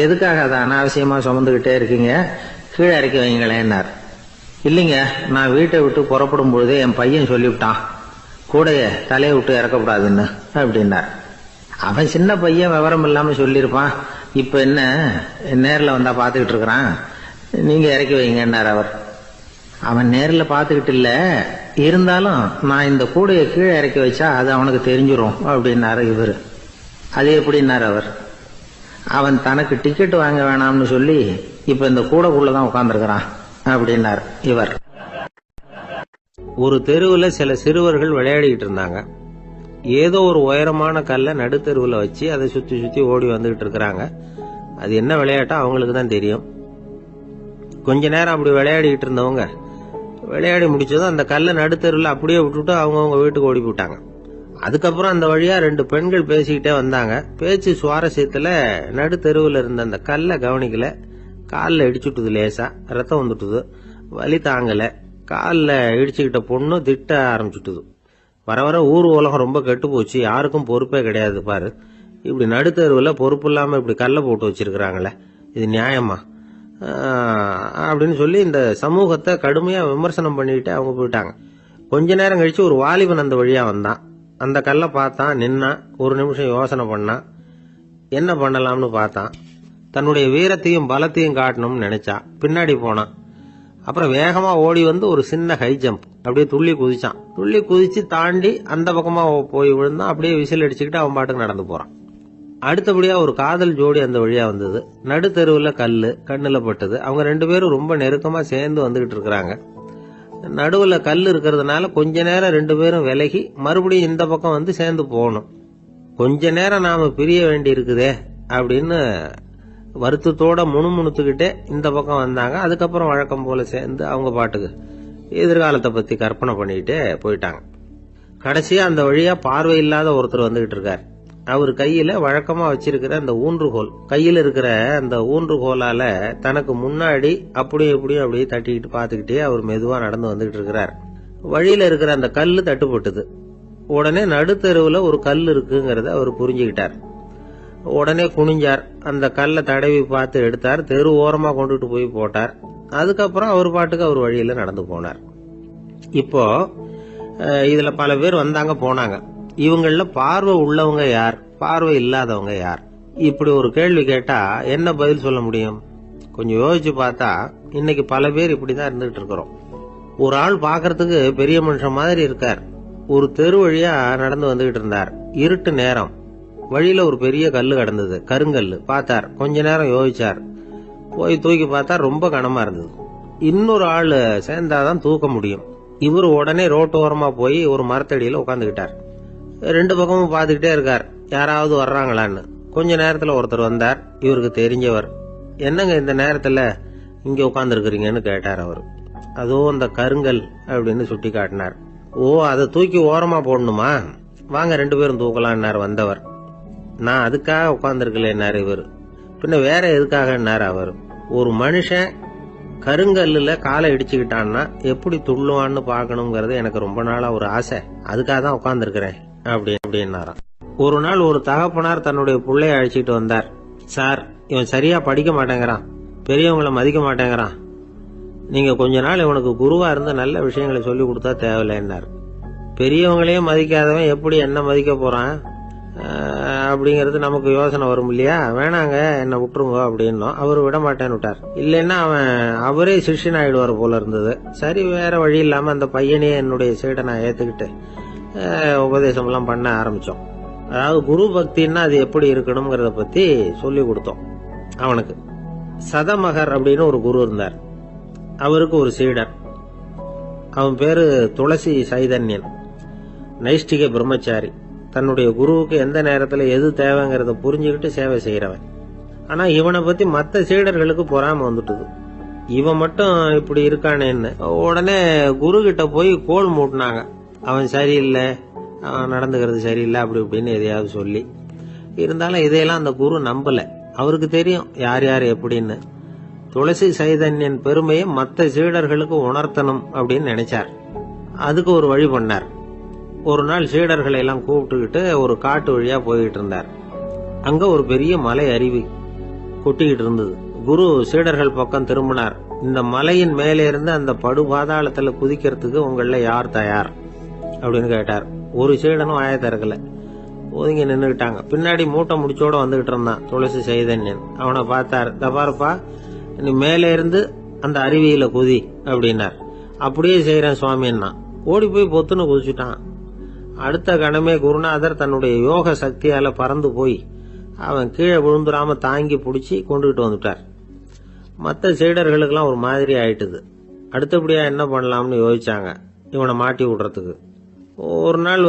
எதுக்காக அதை அனாவசியமா சுமந்துகிட்டே இருக்கீங்க, கீழே இறக்கி வைங்களேன்னார். இல்லைங்க, நான் வீட்டை விட்டு புறப்படும் பொழுதே என் பையன் சொல்லிவிட்டான், கூடைய தலையை விட்டு இறக்கக்கூடாதுன்னு அப்படின்னார். அவன் சின்ன பையன், விவரம் இல்லாம சொல்லியிருப்பான். இப்ப என்ன நேரில் வந்தா பாத்துக்கிட்டு இருக்கிறான், நீங்க இறக்கி வைங்கன்னார் அவர். அவன் நேரில் பாத்துக்கிட்டு இல்ல, இருந்தாலும் நான் இந்த கூடையை கீழே இறக்கி வச்சா அது அவனுக்கு தெரிஞ்சிடும் அப்படின்னாரு இவர். அது எப்படின்னாரு அவர். அவன் தனக்கு டிக்கெட் வாங்க வேணாம்னு சொல்லி இப்ப இந்த கூடைக்குள்ளதான் உட்கார்ந்துருக்கிறான் அப்படின்னார் இவர். ஒரு தெருவில் சில சிறுவர்கள் விளையாடிக்கிட்டு இருந்தாங்க. ஏதோ ஒரு உயரமான கல்லை நடுத்தெருவில் வச்சு அதை சுத்தி சுத்தி ஓடி வந்துகிட்டு இருக்கிறாங்க. அது என்ன விளையாட்டோ அவங்களுக்கு தான் தெரியும். கொஞ்ச நேரம் அப்படி விளையாடிக்கிட்டு இருந்தவங்க விளையாடி முடிச்சதும் அந்த கல்லை நடுத்தெருவில் அப்படியே விட்டுட்டு அவங்கவுங்க வீட்டுக்கு ஓடி போட்டாங்க. அதுக்கப்புறம் அந்த வழியா 2 பெண்கள் பேசிக்கிட்டே வந்தாங்க. பேச்சு சுவாரஸ்யத்துல நடுத்தெருவில் இருந்த அந்த கல்லை கவனிக்கல. காலில் இடிச்சுட்டுது, லேசா ரத்தம் வந்துட்டுது, வலி தாங்கல. காலில் இடிச்சுக்கிட்ட பொண்ணு திட்ட ஆரம்பிச்சுட்டுது. வர வர ஊர் உலகம் ரொம்ப கெட்டு போச்சு, யாருக்கும் பொறுப்பே கிடையாது பாரு, இப்படி நடுத்தருவில் பொறுப்பு இல்லாமல் இப்படி கல்லை போட்டு வச்சிருக்கிறாங்களே, இது நியாயமா அப்படின்னு சொல்லி இந்த சமூகத்தை கடுமையாக விமர்சனம் பண்ணிட்டு அவங்க போயிட்டாங்க. கொஞ்ச நேரம் கழிச்சு ஒரு வாலிபன் அந்த வழியா வந்தான். அந்த கல்லை பார்த்தான், நின்னான், ஒரு நிமிஷம் யோசனை பண்ணான், என்ன பண்ணலாம்னு பார்த்தான். தன்னுடைய வீரத்தையும் பலத்தையும் காட்டணும்னு நினைச்சான். பின்னாடி போனான். அப்புறம் வேகமா ஓடி வந்து ஒரு சின்ன ஹை ஜம்ப் அப்படியே துள்ளி குதிச்சான். துள்ளி குதிச்சு தாண்டி அந்த பக்கமா போய் விழுந்தான். அப்படியே விசில் அடிச்சுக்கிட்டு அவன் பாட்டுக்கு நடந்து போறான். அடுத்தபடியா ஒரு காதல் ஜோடி அந்த வழியா வந்தது. நடுத்தெருவில் கல்லு கண்ணுல பட்டது. அவங்க 2 பேரும் ரொம்ப நெருக்கமா சேர்ந்து வந்துகிட்டு இருக்கிறாங்க. நடுவில் கல் இருக்கிறதுனால கொஞ்ச நேரம் 2 பேரும் விலகி மறுபடியும் இந்த பக்கம் வந்து சேர்ந்து போகணும். கொஞ்ச நேரம் நாம பிரிய வேண்டி இருக்குதே அப்படின்னு வருத்தத்தோட முணுமுணுத்துக்கிட்டே இந்த பக்கம் வந்தாங்க. அதுக்கப்புறம் வழக்கம் போல சேர்ந்து அவங்க பாட்டுக்கு எதிர்காலத்தை பத்தி கற்பனை பண்ணிக்கிட்டே போயிட்டாங்க. கடைசியா அந்த வழியா பார்வை இல்லாத ஒருத்தர் வந்துகிட்டு இருக்கார். அவர் கையில வழக்கமா வச்சிருக்கிற அந்த ஊன்றுகோல், கையில இருக்கிற அந்த ஊன்றுகோலால தனக்கு முன்னாடி அப்படியே தட்டிக்கிட்டு பாத்துக்கிட்டே அவர் மெதுவா நடந்து வந்துகிட்டு இருக்கிறார். வழியில இருக்கிற அந்த கல்லு தட்டுப்பட்டது. உடனே நடுத்தெருவுல ஒரு கல் இருக்குங்கிறத அவர் புரிஞ்சுக்கிட்டார். உடனே குனிஞ்சார். அந்த கல்லை தடவி பார்த்து எடுத்தார். தெரு ஓரமா கொண்டுட்டு போய் போட்டார். அதுக்கப்புறம் அவர் பாட்டுக்கு அவர் வழியில நடந்து போனார். இப்போ இதுல பல பேர் வந்தாங்க போனாங்க. இவங்கள பார்வை உள்ளவங்க யார், பார்வை இல்லாதவங்க யார்? இப்படி ஒரு கேள்வி கேட்டா என்ன பதில் சொல்ல முடியும்? கொஞ்சம் யோசிச்சு பார்த்தா இன்னைக்கு பல பேர் இப்படிதான் இருந்துகிட்டு இருக்கிறோம். ஒரு ஆள் பாக்கிறதுக்கு பெரிய மனுஷன் மாதிரி இருக்கார். ஒரு தெரு வழியா நடந்து வந்துகிட்டு இருந்தார். இருட்டு நேரம். வழியில ஒரு பெரிய கல்லு கிடந்தது, கருங்கல்லு. பார்த்தார். கொஞ்ச நேரம் யோசிச்சார். போய் தூக்கி பார்த்தா ரொம்ப கனமா இருந்தது. இன்னொரு ஆள் சேர்ந்தாதான் தூக்க முடியும். இவர் உடனே ரோட்டோரமா போய் ஒரு மரத்தடியில உட்காந்துக்கிட்டார். 2 பக்கமும் பார்த்துக்கிட்டே இருக்கார், யாராவது வர்றாங்களான்னு. கொஞ்ச நேரத்துல ஒருத்தர் வந்தார். இவருக்கு தெரிஞ்சவர். என்னங்க இந்த நேரத்துல இங்க உட்காந்துருக்கிறீங்கன்னு கேட்டார் அவர். அதோ அந்த கருங்கல் அப்படின்னு சுட்டி காட்டினார். ஓ, அதை தூக்கி ஓரமா போடணுமா? வாங்க 2 பேரும் தூக்கலான்னார் வந்தவர். நான் அதுக்காக உட்காந்துருக்கலன்னாரு இவர். பின்ன வேற எதுக்காகன்னாரு அவர். ஒரு மனுஷன் கருங்கல்லுல காலை இடிச்சுக்கிட்டான்னா எப்படி துள்ளுவான்னு பாக்கணுங்கிறது எனக்கு ரொம்ப நாளா ஒரு ஆசை. அதுக்காக தான் உட்காந்துருக்கிறேன் அப்படின்னாராம். ஒரு நாள் ஒரு தகப்பனார் தன்னுடைய பிள்ளைய அழைச்சிட்டு வந்தார். சார், இவன் சரியா படிக்க மாட்டேங்கிறான், பெரியவங்களை மதிக்க மாட்டேங்கிறான், நீங்க கொஞ்ச நாள் இவனுக்கு குருவா இருந்து நல்ல விஷயங்களை சொல்லி கொடுத்தா தேவையில்லைன்னார். பெரியவங்களையே மதிக்காதவன் எப்படி என்ன மதிக்க போறான் அப்படிங்கறது நமக்கு யோசனை வரும் இல்லையா? வேணாங்க, என்ன விட்டுருங்க அப்படின்னோம். அவரு விட மாட்டேன்னு விட்டார். இல்லைன்னா அவரே சிஷ்யன் ஆயிடுவார் போல இருந்தது. சரி, வேற வழி இல்லாம அந்த பையனையே என்னுடைய சீடை நான் ஏத்துக்கிட்டு உபதேசம் எல்லாம் பண்ண ஆரம்பிச்சோம். அதாவது குரு பக்தின்னா அது எப்படி இருக்கணும்ங்கிறத பத்தி சொல்லி கொடுத்தோம் அவனுக்கு. சதமகர் அப்படின்னு ஒரு குரு இருந்தார். அவருக்கு ஒரு சீடர். அவன் பேரு துளசி சைதன்யன். நைஷ்டிக பிரம்மச்சாரி. தன்னுடைய குருவுக்கு எந்த நேரத்துல எது தேவைங்கிறத புரிஞ்சுக்கிட்டு சேவை செய்யறவன். ஆனா இவனை பத்தி மற்ற சீடர்களுக்கு பொறாம வந்துட்டுது. இவன் மட்டும் இப்படி இருக்கானேன்னு உடனே குரு கிட்ட போய் கோல் மூட்டினாங்க. அவன் சரியில்லை, அவன் நடந்துக்கிறது சரியில்லை, அப்படி இப்படின்னு எதையாவது சொல்லி. இருந்தாலும் இதையெல்லாம் அந்த குரு நம்பல. அவருக்கு தெரியும் யார் யார் எப்படின்னு. துளசி சைதன்யன் பெருமையை மற்ற சீடர்களுக்கு உணர்த்தணும் அப்படின்னு நினைச்சார். அதுக்கு ஒரு வழி பண்ணார். ஒரு நாள் சீடர்களை எல்லாம் கூப்பிட்டுக்கிட்டு ஒரு காட்டு வழியா போய்கிட்டு இருந்தார். அங்க ஒரு பெரிய மலை அருவி கொட்டிக்கிட்டு இருந்தது. குரு சீடர்கள் பக்கம் திரும்பினார். இந்த மலையின் மேலே இருந்து அந்த படுபாதாளத்துல குதிக்கிறதுக்கு உங்கள யார் தயார் அப்படின்னு கேட்டார். ஒரு சீடனும் ஆய திறக்கல, ஒதுங்கி நின்றுகிட்டாங்க. பின்னாடி மூட்டை முடிச்சோட வந்துகிட்டு இருந்தான் துளசி சைதன்யன். அவனை பார்த்தார். தபாரப்பா, நீ மேலே இருந்து அந்த அருவியில குதி அப்படின்னார். அப்படியே செய்யறேன் சுவாமின்னா ஓடி போய் பொத்துன்னு குதிச்சுட்டான். அடுத்த கணமே குருநாதர் தன்னுடைய யோக சக்தியால பறந்து போய் அவன் கீழே விழுந்துடாம தாங்கி பிடிச்சி கொண்டுகிட்டு வந்துட்டார். மற்ற சீடர்களுக்கெல்லாம் ஒரு மாதிரி ஆயிட்டுது. அடுத்தபடியா என்ன பண்ணலாம்னு யோசிச்சாங்க இவனை மாட்டி விடுறதுக்கு. ஒரு நாள்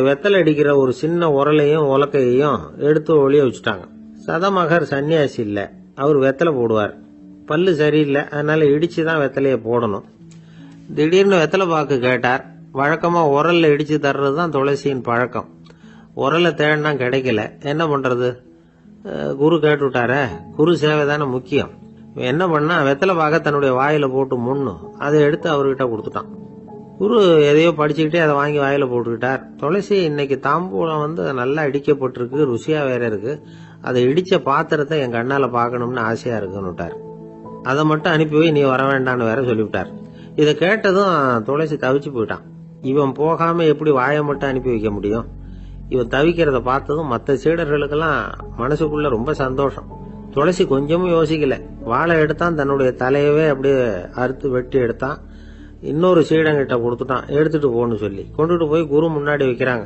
வெத்தலை அடிக்கிற ஒரு சின்ன உரலையும் உலக்கையையும் எடுத்து ஒளிய வச்சுட்டாங்க. சதமகர் சன்னியாசி இல்ல, அவர் வெத்தலை போடுவார். பல்லு சரியில்லை, அதனால இடிச்சுதான் வெத்தலைய போடணும். திடீர்னு வெத்தலை பாக்கு கேட்டார். வழக்கமா உரல்ல இடிச்சு தர்றதுதான் துளசியின் பழக்கம். உரலை தேடினா கிடைக்கல, என்ன பண்றது? குரு கேட்டுவிட்டார. குரு சேவை தானே முக்கியம். என்ன பண்ணா வெத்தலை பாக்க தன்னுடைய வாயில போட்டு முன்னும் அதை எடுத்து அவர்கிட்ட கொடுத்துட்டான். குரு எதையோ படிச்சுக்கிட்டே அதை வாங்கி வாயில போட்டுக்கிட்டார். துளசி, இன்னைக்கு தாம்பூலம் நல்லா இடிக்கப்பட்டிருக்கு, ருசியா வேற இருக்கு, அதை இடிச்ச பாத்திரத்தை என் கண்ணால பாக்கணும்னு ஆசையா இருக்குன்னுட்டார். அதை மட்டும் அனுப்பி போய் நீ வர வேண்டான்னு வேற சொல்லிவிட்டார். இதை கேட்டதும் துளசி தவிச்சு போயிட்டான். இவன் போகாம எப்படி வாயை மட்டும் அனுப்பி வைக்க முடியும்? இவன் தவிக்கிறத பார்த்ததும் மற்ற சீடர்களுக்கெல்லாம் மனசுக்குள்ள ரொம்ப சந்தோஷம். துளசி கொஞ்சமும் யோசிக்கல, வாழை எடுத்தான், தன்னுடைய தலையவே அப்படியே அறுத்து வெட்டி எடுத்தான், இன்னொரு சீடங்கிட்ட கொடுத்துட்டான், எடுத்துட்டு போன்னு சொல்லி கொண்டுட்டு போய் குரு முன்னாடி வைக்கிறாங்க.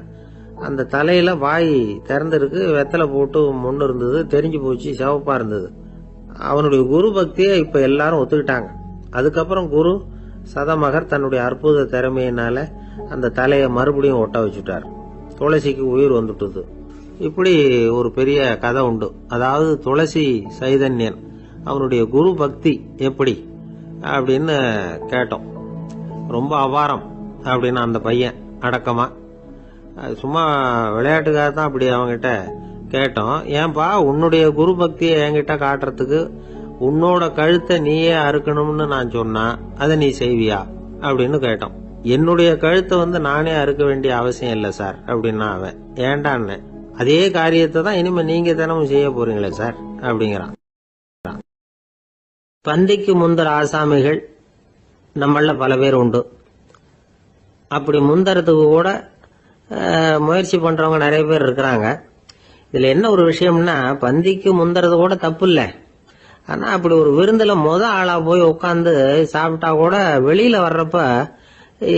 அந்த தலையில வாய் திறந்திருக்கு, வெத்தலை போட்டு முன்னு இருந்தது, தெரிஞ்சு போச்சு, சிவப்பா இருந்தது. அவனுடைய குரு பக்தியை இப்ப எல்லாரும் ஒத்துக்கிட்டாங்க. அதுக்கப்புறம் குரு சதமகர் தன்னுடைய அற்புத திறமையினால அந்த தலையை மறுபடியும் ஒட்ட வச்சுட்டார். துளசிக்கு உயிர் வந்துட்டுது. இப்படி ஒரு பெரிய கதை உண்டு. அதாவது துளசி சைதன்யன் அவனுடைய குரு பக்தி எப்படி அப்படின்னு கேட்டோம். ரொம்ப அபாரம் அப்படின்னு அந்த பையன் அடக்கமா, சும்மா விளையாட்டுக்காக தான் அப்படி அவங்கிட்ட கேட்டோம். ஏன்பா உன்னுடைய குரு பக்தியை என்கிட்ட காட்டுறதுக்கு உன்னோட கழுத்தை நீயே அறுக்கணும்னு நான் சொன்னா அதை நீ செய்வியா அப்படின்னு கேட்டோம். என்னுடைய கழுத்தை நானே அறுக்க வேண்டிய அவசியம் இல்லை சார் அப்படின்னா அவன். ஏண்டான்னு, அதே காரியத்தை தான் இனிமே நீங்க தினமும் செய்ய போறீங்களே சார் அப்படிங்கிறான். பந்திக்கு முந்தர ஆசாமிகள் நம்மள பல பேர் உண்டு. அப்படி முந்தறதுக்கு கூட முயற்சி பண்றவங்க நிறைய பேர் இருக்கிறாங்க. இதுல என்ன ஒரு விஷயம்னா, பந்திக்கு முந்தறது கூட தப்பு இல்லை. ஆனா அப்படி ஒரு விருந்துல ஆளா போய் உட்காந்து சாப்பிட்டா கூட வெளியில வர்றப்ப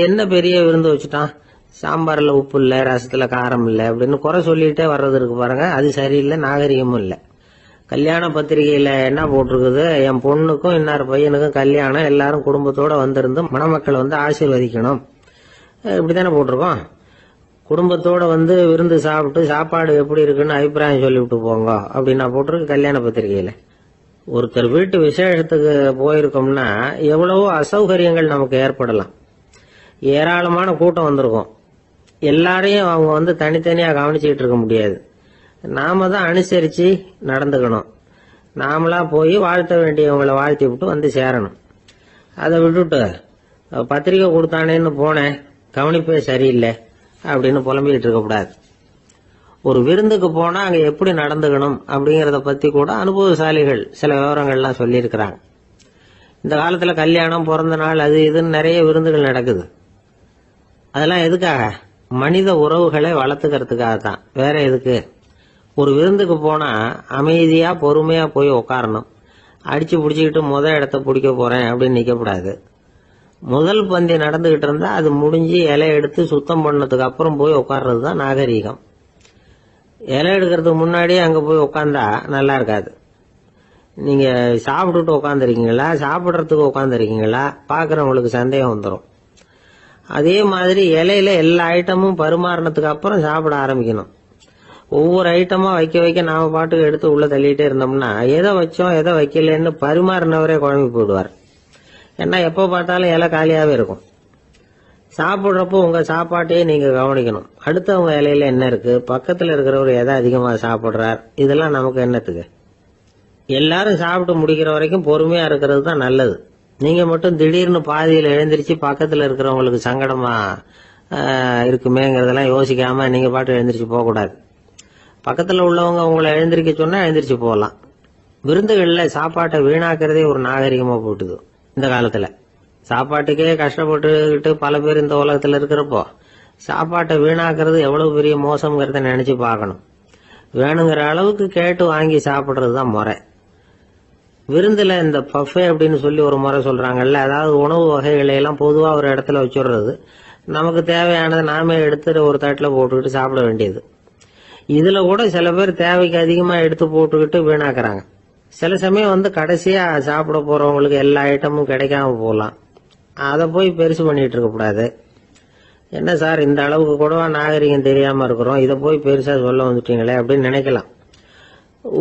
என்ன பெரிய விருந்து வச்சுட்டான், சாம்பார்ல உப்பு இல்லை, ரசத்துல காரம் இல்லை அப்படின்னு குறை சொல்லிட்டே வர்றது இருக்கு பாருங்க, அது சரியில்லை, நாகரிகமும் இல்லை. கல்யாண பத்திரிகையில என்ன போட்டிருக்குது, என் பொண்ணுக்கும் இன்னார் பையனுக்கும் கல்யாணம், எல்லாரும் குடும்பத்தோட வந்திருந்து மணமக்கள் ஆசீர்வதிக்கணும், இப்படித்தானே போட்டிருக்கோம். குடும்பத்தோட விருந்து சாப்பிட்டு சாப்பாடு எப்படி இருக்குன்னு அபிப்பிராயம் சொல்லிவிட்டு போங்க அப்படின்னா போட்டிருக்கு கல்யாண பத்திரிகையில. ஒருத்தர் வீட்டு விசேஷத்துக்கு போயிருக்கோம்னா எவ்வளவோ அசௌகரியங்கள் நமக்கு ஏற்படலாம். ஏராளமான கூட்டம் வந்திருக்கும். எல்லாரையும் அவங்க தனித்தனியா கவனிச்சுக்கிட்டு இருக்க முடியாது. நாம தான் அனுசரிச்சு நடந்துக்கணும். நாமளா போய் வாழ்த்த வேண்டியவங்களை வாழ்த்தி விட்டு சேரணும். அதை விட்டுட்டு பத்திரிக்கை கொடுத்தானேன்னு போனேன், கவனிப்பே சரியில்லை அப்படின்னு புலம்பிக்கிட்டு இருக்கக்கூடாது. ஒரு விருந்துக்கு போனா அங்க எப்படி நடந்துக்கணும் அப்படிங்கறத பத்தி கூட அனுபவசாலிகள் சில விவரங்கள்லாம் சொல்லியிருக்கிறாங்க. இந்த காலத்துல கல்யாணம், பிறந்த நாள், அது இதுன்னு நிறைய விருந்துகள் நடக்குது. அதெல்லாம் எதுக்காக? மனித உறவுகளை வளர்த்துக்கிறதுக்காக தான், வேற எதுக்கு? ஒரு விருந்துக்கு போனா அமைதியா பொறுமையா போய் உட்காரணும். அடிச்சு பிடிச்சிக்கிட்டு இடத்த பிடிக்க போறேன் அப்படின்னு நிக்கப்படாது. முதல் பந்தி நடந்துகிட்டு இருந்தா அது முடிஞ்சு இலை எடுத்து சுத்தம் பண்ணதுக்கு அப்புறம் போய் உட்கார்றது தான் நாகரீகம். இலை எடுக்கிறதுக்கு முன்னாடியே அங்க போய் உட்காந்தா நல்லா இருக்காது. நீங்க சாப்பிட்டுட்டு உட்காந்துருக்கீங்களா, சாப்பிட்றதுக்கு உட்காந்துருக்கீங்களா, பாக்குறவங்களுக்கு சந்தேகம் வந்துடும். அதே மாதிரி இலையில எல்லா ஐட்டமும் பரிமாறினதுக்கு அப்புறம் சாப்பிட ஆரம்பிக்கணும். ஒவ்வொரு ஐட்டமா வைக்க வைக்க நாம பாட்டுக்கு எடுத்து உள்ள தள்ளிட்டே இருந்தோம்னா எதை வச்சோம் எதை வைக்கலன்னு பரிமாறினவரே குழம்பி போயிடுவார். ஏன்னா எப்ப பார்த்தாலும் இலை காலியாவே இருக்கும். சாப்பிட்றப்போ உங்க சாப்பாட்டையே நீங்க கவனிக்கணும். அடுத்தவங்க இலையில என்ன இருக்கு, பக்கத்துல இருக்கிறவர் எதை அதிகமா சாப்பிடுறார், இதெல்லாம் நமக்கு என்னத்துக்கு? எல்லாரும் சாப்பிட்டு முடிக்கிற வரைக்கும் பொறுமையா இருக்கிறது தான் நல்லது. நீங்க மட்டும் திடீர்னு பாதியில எழுந்திருச்சு பக்கத்துல இருக்கிறவங்களுக்கு சங்கடமா இருக்குமேங்கிறதெல்லாம் யோசிக்காம நீங்க பாட்டு எழுந்திரிச்சு போக கூடாது. பக்கத்துல உள்ளவங்க உங்களை எழுந்திருக்க சொன்னா எழுந்திரிச்சு போகலாம். விருந்துகள்ல சாப்பாட்டை வீணாக்கிறதே ஒரு நாகரிகமா போட்டுது. இந்த காலத்துல சாப்பாட்டுக்கே கஷ்டப்பட்டுக்கிட்டு பல பேர் இந்த உலகத்துல இருக்கிறப்போ சாப்பாட்டை வீணாக்குறது எவ்வளவு பெரிய மோசம்ங்கிறத நினைச்சு பார்க்கணும். வேணுங்கிற அளவுக்கு கேட்டு வாங்கி சாப்பிடுறது தான் முறை. விருந்துல இந்த பஃபே அப்படின்னு சொல்லி ஒரு முறை சொல்றாங்கல்ல, அதாவது உணவு வகைகளை எல்லாம் பொதுவா ஒரு இடத்துல வச்சுடுறது, நமக்கு தேவையானதை நாமே எடுத்து ஒரு தட்டுல போட்டுக்கிட்டு சாப்பிட வேண்டியது. இதுல கூட சில பேர் தேவைக்கு அதிகமா எடுத்து போட்டுக்கிட்டு வீணாக்குறாங்க. சில சமயம் கடைசியா சாப்பிட போறவங்களுக்கு எல்லா ஐட்டமும் கிடைக்காம போகலாம். அதை போய் பெருசு பண்ணிட்டு இருக்க கூடாது. என்ன சார் இந்த அளவுக்கு கூடவா நாகரிகம் தெரியாம இருக்கிறோம், இதை போய் பெருசா சொல்ல வந்துட்டீங்களே அப்படின்னு நினைக்கலாம்.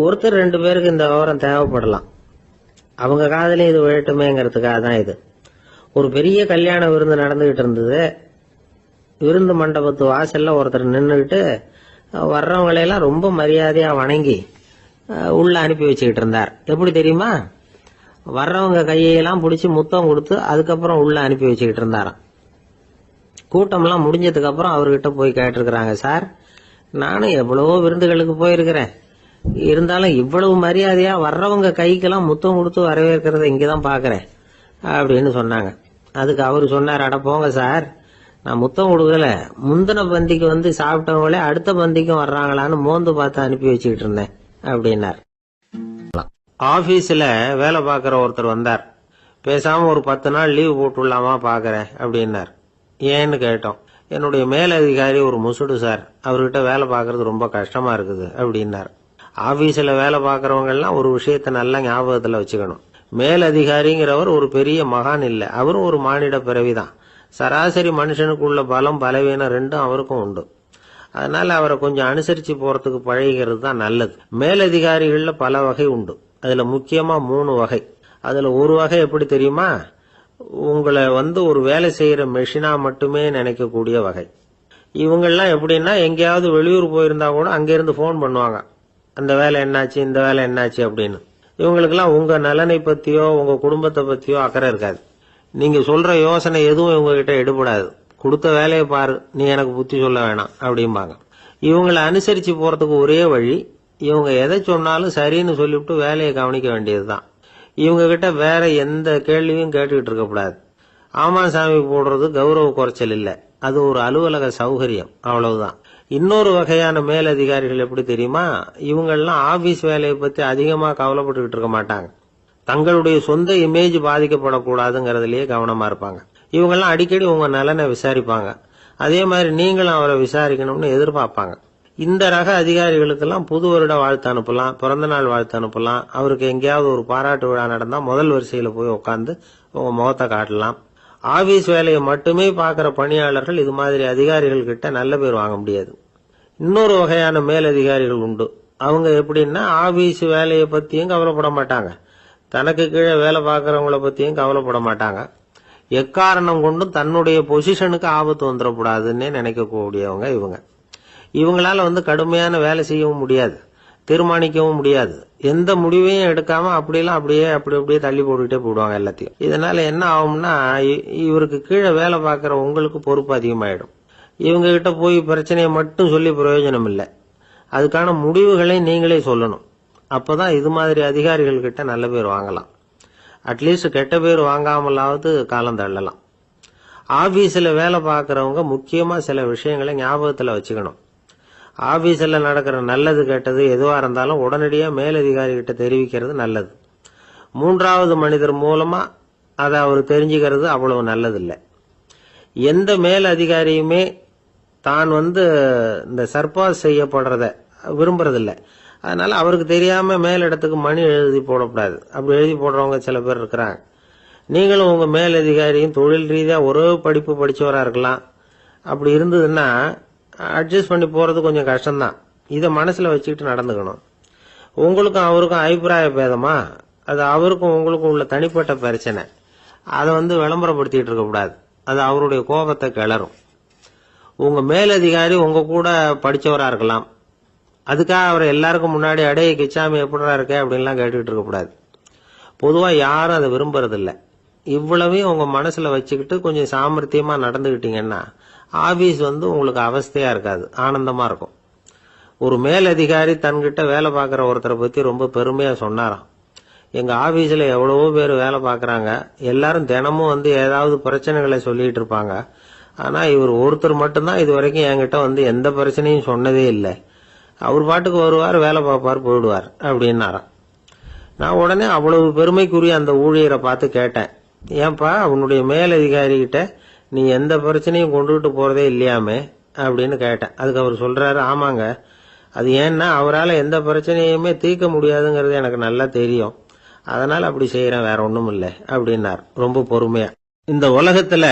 ஒருத்தர் ரெண்டு பேருக்கு இந்த விவரம் தேவைப்படலாம். அவங்க காதலையும் இது விழட்டுமேங்கிறதுக்காக தான் இது. ஒரு பெரிய கல்யாண விருந்து நடந்துகிட்டு இருந்தது. விருந்து மண்டபத்து வாசல்ல ஒருத்தர் நின்றுகிட்டு வர்றவங்களையெல்லாம் ரொம்ப மரியாதையா வணங்கி உள்ள அனுப்பி வச்சுக்கிட்டு இருந்தார். எப்படி தெரியுமா? வர்றவங்க கையெல்லாம் பிடிச்சி முத்தம் கொடுத்து அதுக்கப்புறம் உள்ள அனுப்பி வச்சுக்கிட்டு இருந்தாராம். கூட்டம்லாம் முடிஞ்சதுக்கு அப்புறம் அவர்கிட்ட போய் கேட்டிருக்கிறாங்க, சார் நானும் எவ்வளவோ விருந்துகளுக்கு போயிருக்கிறேன், இருந்தாலும் இவ்வளவு மரியாதையா வர்றவங்க கைக்கெல்லாம் முத்தம் கொடுத்து வரவேற்கிறத இங்கதான் பாக்குறேன் அப்படின்னு சொன்னாங்க. அதுக்கு அவரு சொன்னார், அட போங்க சார், நான் முத்தம் கொடுக்கல, முந்தின பந்திக்கு வந்து சாப்பிட்டவங்களே அடுத்த பந்திக்கும் வர்றாங்களான்னு மோந்து பார்த்து அனுப்பி வச்சுக்கிட்டு இருந்தேன் அப்படின்னார். ஆபீஸ்ல வேலை பார்க்கிற ஒருத்தர் வந்தார். பேசாம ஒரு 10 நாள் லீவு போட்டுடலாமா பாக்குறேன் அப்படின்னார். ஏன்னு கேட்டோம். என்னுடைய மேலதிகாரி ஒரு முசுடு சார், அவர்கிட்ட வேலை பார்க்கறது ரொம்ப கஷ்டமா இருக்குது அப்படின்னார். ஆபீஸ்ல வேலை பார்க்கறவங்க எல்லாம் ஒரு விஷயத்த நல்லா ஞாபகத்துல வச்சுக்கணும். மேலதிகாரிங்கிறவர் ஒரு பெரிய மகான் இல்ல, அவரும் ஒரு மானிட பிறவிதான். சராசரி மனுஷனுக்குள்ள பலம் பலவீனம் ரெண்டும் அவருக்கும் உண்டு. அதனால அவரை கொஞ்சம் அனுசரிச்சு போறதுக்கு பழகிறது தான் நல்லது. மேலதிகாரிகள்ல பல வகை உண்டு. அதுல முக்கியமா 3 வகை. அதுல ஒரு வகை எப்படி தெரியுமா? உங்களை வந்து ஒரு வேலை செய்யற மெஷினா மட்டுமே நினைக்கக்கூடிய வகை. இவங்கெல்லாம் எப்படின்னா, எங்கேயாவது வெளியூர் போயிருந்தா கூட அங்கிருந்து போன் பண்ணுவாங்க, அந்த வேலை என்னாச்சு, இந்த வேலை என்னாச்சு அப்படின்னு. இவங்களுக்கெல்லாம் உங்க நலனை பத்தியோ உங்க குடும்பத்தை பத்தியோ அக்கறை இருக்காது. நீங்க சொல்ற யோசனை எதுவும் இவங்க கிட்ட எடுபடாது. கொடுத்த வேலையை பாரு, நீ எனக்கு புத்தி சொல்ல வேணாம் அப்படிம்பாங்க. இவங்களை அனுசரிச்சு போறதுக்கு ஒரே வழி, இவங்க எதை சொன்னாலும் சரின்னு சொல்லிவிட்டு வேலையை கவனிக்க வேண்டியதுதான். இவங்க கிட்ட வேற எந்த கேள்வியும் கேட்டுக்கிட்டு இருக்கக்கூடாது. ஆமா சாமி போடுறது கௌரவ குறைச்சல் இல்ல, அது ஒரு அலுவலக சௌகரியம், அவ்வளவுதான். இன்னொரு வகையான மேலதிகாரிகள் எப்படி தெரியுமா? இவங்கெல்லாம் ஆபீஸ் வேலையை பத்தி அதிகமா கவலைப்பட்டுக்கிட்டு இருக்க மாட்டாங்க. தங்களுடைய சொந்த இமேஜ் பாதிக்கப்படக்கூடாதுங்கிறதுலயே கவனமா இருப்பாங்க. இவங்கெல்லாம் அடிக்கடி உங்க நலனை விசாரிப்பாங்க. அதே மாதிரி நீங்களும் அவரை விசாரிக்கணும்னு எதிர்பார்ப்பாங்க. இந்த ரக அதிகாரிகளுக்கெல்லாம் புது வருட வாழ்த்து அனுப்பலாம், பிறந்த நாள் வாழ்த்து அனுப்பலாம். அவருக்கு எங்கேயாவது ஒரு பாராட்டு விழா நடந்தா முதல் வரிசையில போய் உட்காந்து உங்க முகத்தை காட்டலாம். ஆபீஸ் வேலையை மட்டுமே பாக்குற பணியாளர்கள் இது மாதிரி அதிகாரிகள் கிட்ட நல்ல பேர் வாங்க முடியாது. இன்னொரு வகையான மேலதிகாரிகள் உண்டு. அவங்க எப்படின்னா, ஆபீஸ் வேலையை பத்தியும் கவலைப்பட மாட்டாங்க, தனக்கு கீழே வேலை பார்க்கறவங்கள பத்தியும் கவலைப்பட மாட்டாங்க. எக்காரணம் கொண்டும் தன்னுடைய பொசிஷனுக்கு ஆபத்து வந்துடக்கூடாதுன்னு நினைக்கக்கூடியவங்க இவங்க. இவங்களால வந்து கடுமையான வேலை செய்யவும் முடியாது, தீர்மானிக்கவும் முடியாது. எந்த முடிவையும் எடுக்காம அப்படியே தள்ளி போட்டுக்கிட்டே போடுவாங்க எல்லாத்தையும். இதனால என்ன ஆகும்னா, இவருக்கு கீழே வேலை பார்க்கிற உங்களுக்கு பொறுப்பு அதிகமாயிடும். இவங்க கிட்ட போய் பிரச்சனையை மட்டும் சொல்லி பிரயோஜனம் இல்லை, அதுக்கான முடிவுகளை நீங்களே சொல்லணும். அப்பதான் இது மாதிரி அதிகாரிகள் கிட்ட நல்ல பேர் வாங்கலாம். அட்லீஸ்ட் கெட்ட பேர் வாங்காமலாவது காலம் தள்ளலாம். ஆபீஸ்ல வேலை பார்க்கறவங்க முக்கியமா சில விஷயங்களை ஞாபகத்துல வச்சுக்கணும். ஆபீஸ்ல நடக்கிற நல்லது கெட்டது எதுவா இருந்தாலும் உடனடியா மேலதிகாரி கிட்ட தெரிவிக்கிறது நல்லது. 3வது மனிதர் மூலமா அதை அவர் தெரிஞ்சுக்கிறது அவ்வளவு நல்லது இல்லை. எந்த மேல் அதிகாரியுமே தான் வந்து இந்த சர்பாஸ் செய்யப்படுறத விரும்புறதில்லை. அதனால அவருக்கு தெரியாம மேலிடத்துக்கு மணி எழுதி போடக்கூடாது. அப்படி எழுதி போடுறவங்க சில பேர் இருக்கிறாங்க. நீங்களும் உங்க மேலதிகாரியும் தொழில் ரீதியா ஒரே படிப்பு படிச்சவரா இருக்கலாம். அப்படி இருந்ததுன்னா அட்ஜஸ்ட் பண்ணி போறது கொஞ்சம் கஷ்டம்தான். இதை மனசுல வச்சுக்கிட்டு நடந்துக்கணும். உங்களுக்கும் அவருக்கும் அபிப்பிராய பேதமா, அது அவருக்கும் உங்களுக்கும் உள்ள தனிப்பட்ட பிரச்சனை, அதை வந்து விளம்பரப்படுத்திட்டு இருக்க கூடாது. அது அவருடைய கோபத்தை கிளறும். உங்க மேலதிகாரி உங்க கூட படிச்சவரா இருக்கலாம், அதுக்காக அவரை எல்லாருக்கும் முன்னாடி அடைய கிச்சாமி எப்படிடா இருக்க அப்படின்லாம் கேட்டுக்கிட்டு இருக்க கூடாது. பொதுவா யாரும் அதை விரும்புறதில்ல. இவ்வளவையும் உங்க மனசுல வச்சுக்கிட்டு கொஞ்சம் சாமர்த்தியமா நடந்துகிட்டீங்கன்னா ஆபீஸ் வந்து உங்களுக்கு அவஸ்தையா இருக்காது, ஆனந்தமா இருக்கும். ஒரு மேலதிகாரி தன்கிட்ட வேலை பார்க்கிற ஒருத்தரை பத்தி ரொம்ப பெருமையா சொன்னாராம். எங்க ஆபீஸ்ல எவ்வளவோ பேர் வேலை பார்க்கறாங்க, எல்லாரும் தினமும் வந்து ஏதாவது பிரச்சனைகளை சொல்லிட்டு இருப்பாங்க. ஆனா இவர் ஒருத்தர் மட்டும்தான் இது வரைக்கும் என்கிட்ட வந்து எந்த பிரச்சனையும் சொன்னதே இல்லை. அவர் பாட்டுக்கு வருவார், வேலை பார்ப்பார், போயிடுவார் அப்படின்னாராம். நான் உடனே அவ்வளவு பெருமைக்குரிய அந்த ஊழியரை பார்த்து கேட்டேன், ஏன்பா உன்னுடைய மேலதிகாரி கிட்ட நீ எந்த பிரச்சனையும் கொண்டுகிட்டு போறதே இல்லையாமே அப்படின்னு கேட்டேன். அதுக்கு அவர் சொல்றாரு, ஆமாங்க, அது ஏன்னா அவரால் எந்த பிரச்சனையுமே தீர்க்க முடியாதுங்கிறது எனக்கு நல்லா தெரியும், அதனால அப்படி செய்யறேன், வேற ஒண்ணும் இல்லை அப்படின்னார் ரொம்ப பொறுமையா. இந்த உலகத்துல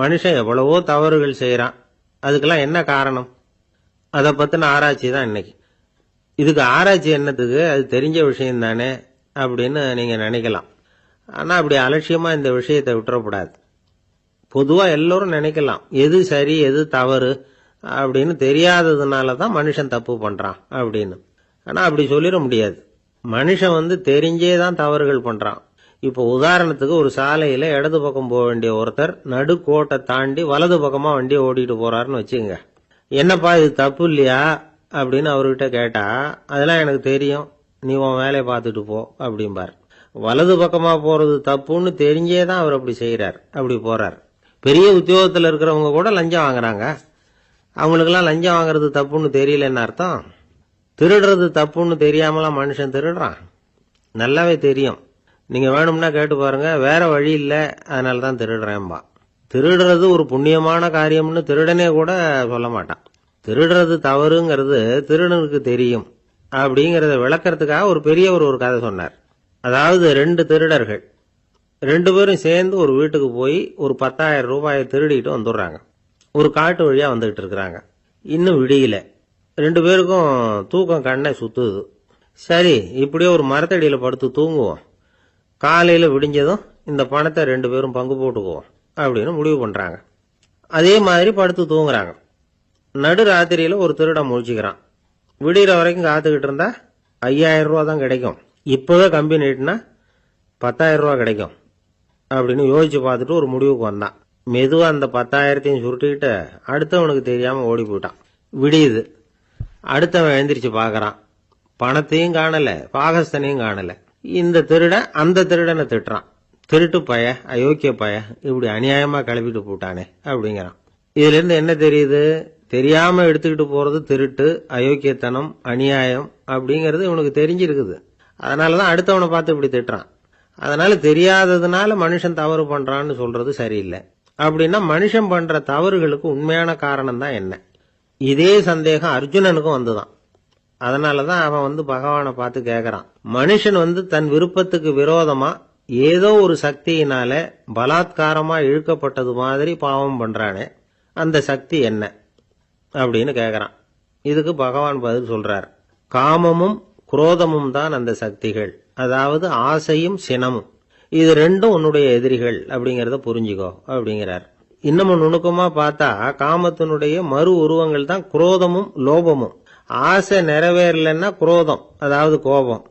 மனுஷன் எவ்வளவோ தவறுகள் செய்யறான். அதுக்கெல்லாம் என்ன காரணம்? அதை பத்தின ஆராய்ச்சி தான் இன்னைக்கு. இதுக்கு ஆராய்ச்சி என்னத்துக்கு, அது தெரிஞ்ச விஷயம் தானே அப்படின்னு நீங்க நினைக்கலாம். ஆனா அப்படி அலட்சியமா இந்த விஷயத்தை விட்டுறக்கூடாது. பொதுவா எல்லோரும் நினைக்கலாம், எது சரி எது தவறு அப்படின்னு தெரியாததுனாலதான் மனுஷன் தப்பு பண்றான் அப்படின்னு. ஆனா அப்படி சொல்லிட முடியாது. மனுஷன் வந்து தெரிஞ்சேதான் தவறுகள் பண்றான். இப்போ உதாரணத்துக்கு ஒரு சாலையில இடது பக்கம் போக வேண்டிய ஒருத்தர் நடுக்கோட்டை தாண்டி வலது பக்கமா வண்டியை ஓட்டிட்டு போறாருன்னு வச்சுங்க. என்னப்பா இது தப்பு இல்லையா அப்படின்னு அவர்கிட்ட கேட்டா, அதெல்லாம் எனக்கு தெரியும், நீ உன் வேலையை பார்த்துட்டு போ அப்படிம்பார். வலது பக்கமா போறது தப்புன்னு தெரிஞ்சேதான் அவர் அப்படி செய்யறார், அப்படி போறார். பெரிய உத்தியோகத்தில் இருக்கிறவங்க கூட லஞ்சம் வாங்குறாங்க. அவங்களுக்கெல்லாம் லஞ்சம் வாங்குறது தப்புன்னு தெரியலன்னு அர்த்தம். திருடுறது தப்புன்னு தெரியாமலாம் மனுஷன் திருடுறான், நல்லாவே தெரியும். நீங்க வேணும்னா கேட்டு பாருங்க, வேற வழி இல்லை அதனால தான் திருடுறேன்பா. திருடுறது ஒரு புண்ணியமான காரியம்னு திருடனே கூட சொல்ல மாட்டான். திருடுறது தவறுங்கிறது திருடனுக்கு தெரியும் அப்படிங்கறத விளக்கறதுக்காக ஒரு பெரியவர் ஒரு கதை சொன்னார். அதாவது 2 திருடர்கள் 2 பேரும் சேர்ந்து ஒரு வீட்டுக்கு போய் ஒரு 10,000 ரூபாயை திருடிட்டு வந்துடுறாங்க. ஒரு காட்டு வழியா வந்துகிட்டு இருக்கிறாங்க. இன்னும் விடியல. 2 பேருக்கும் தூக்கம் கண்ணை சுத்துது. சரி, இப்படியே ஒரு மரத்தடியில படுத்து தூங்குவோம், காலையில விடிஞ்சதும் இந்த பணத்தை 2 பேரும் பங்கு போட்டுக்குவோம் அப்படின்னு முடிவு பண்றாங்க. அதே மாதிரி படுத்து தூங்குறாங்க. நடு ராத்திரியில ஒரு திருடன் முழிச்சுக்கிறான். விடிகிற வரைக்கும் காத்துக்கிட்டு இருந்தா 5,000 ரூபா தான் கிடைக்கும், இப்பவே கம்பி நீட்டினா 10,000 ரூபா கிடைக்கும் அப்படின்னு யோசிச்சு பார்த்துட்டு ஒரு முடிவுக்கு வந்தான். மெதுவா அந்த 10,000த்தையும் சுருட்டிக்கிட்டு அடுத்தவனுக்கு தெரியாம ஓடி போயிட்டான். விடியுது. அடுத்தவன் எழுந்திரிச்சு பாக்குறான், பணத்தையும் காணல, பாகஸ்தனையும் காணல. இந்த திருடன் அந்த திருடனை திட்டுறான், திருட்டு பய, அயோக்கிய பய, இப்படி அநியாயமா கிளப்பிட்டு போட்டானே அப்படிங்கிறான். இதுல இருந்து என்ன தெரியுது? தெரியாம எடுத்துக்கிட்டு போறது திருட்டு, அயோக்கியத்தனம், அநியாயம் அப்படிங்கறது இவனுக்கு தெரிஞ்சிருக்குது. அதனாலதான் அடுத்தவனை பார்த்து இப்படி திட்டுறான். அதனால தெரியாததுனால மனுஷன் தவறு பண்றான்னு சொல்றது சரியில்லை. அப்படின்னா மனுஷன் பண்ற தவறுகளுக்கு உண்மையான காரணம் தான் என்ன? இதே சந்தேகம் அர்ஜுனனுக்கும் வந்துதான். அதனாலதான் அவன் பகவானை பார்த்து கேட்கறான், மனுஷன் தன் விருப்பத்துக்கு விரோதமா ஏதோ ஒரு சக்தியினால பலாத்காரமா இழுக்கப்பட்டது மாதிரி பாவம் பண்றானே, அந்த சக்தி என்ன அப்படின்னு கேட்கறான். இதுக்கு பகவான் பதில் சொல்றார், காமமும் குரோதமும் தான் அந்த சக்திகள், அதாவது ஆசையும் சினமும். இது 2ம் உன்னுடைய எதிரிகள் அப்படிங்கறத புரிஞ்சுக்கோ அப்படிங்கிறார். இன்னமும் நுணுக்கமா பார்த்தா காமத்தினுடைய மறு உருவங்கள் தான் குரோதமும் லோபமும். ஆசை நிறைவேறலன்னா குரோதம், அதாவது கோபம்.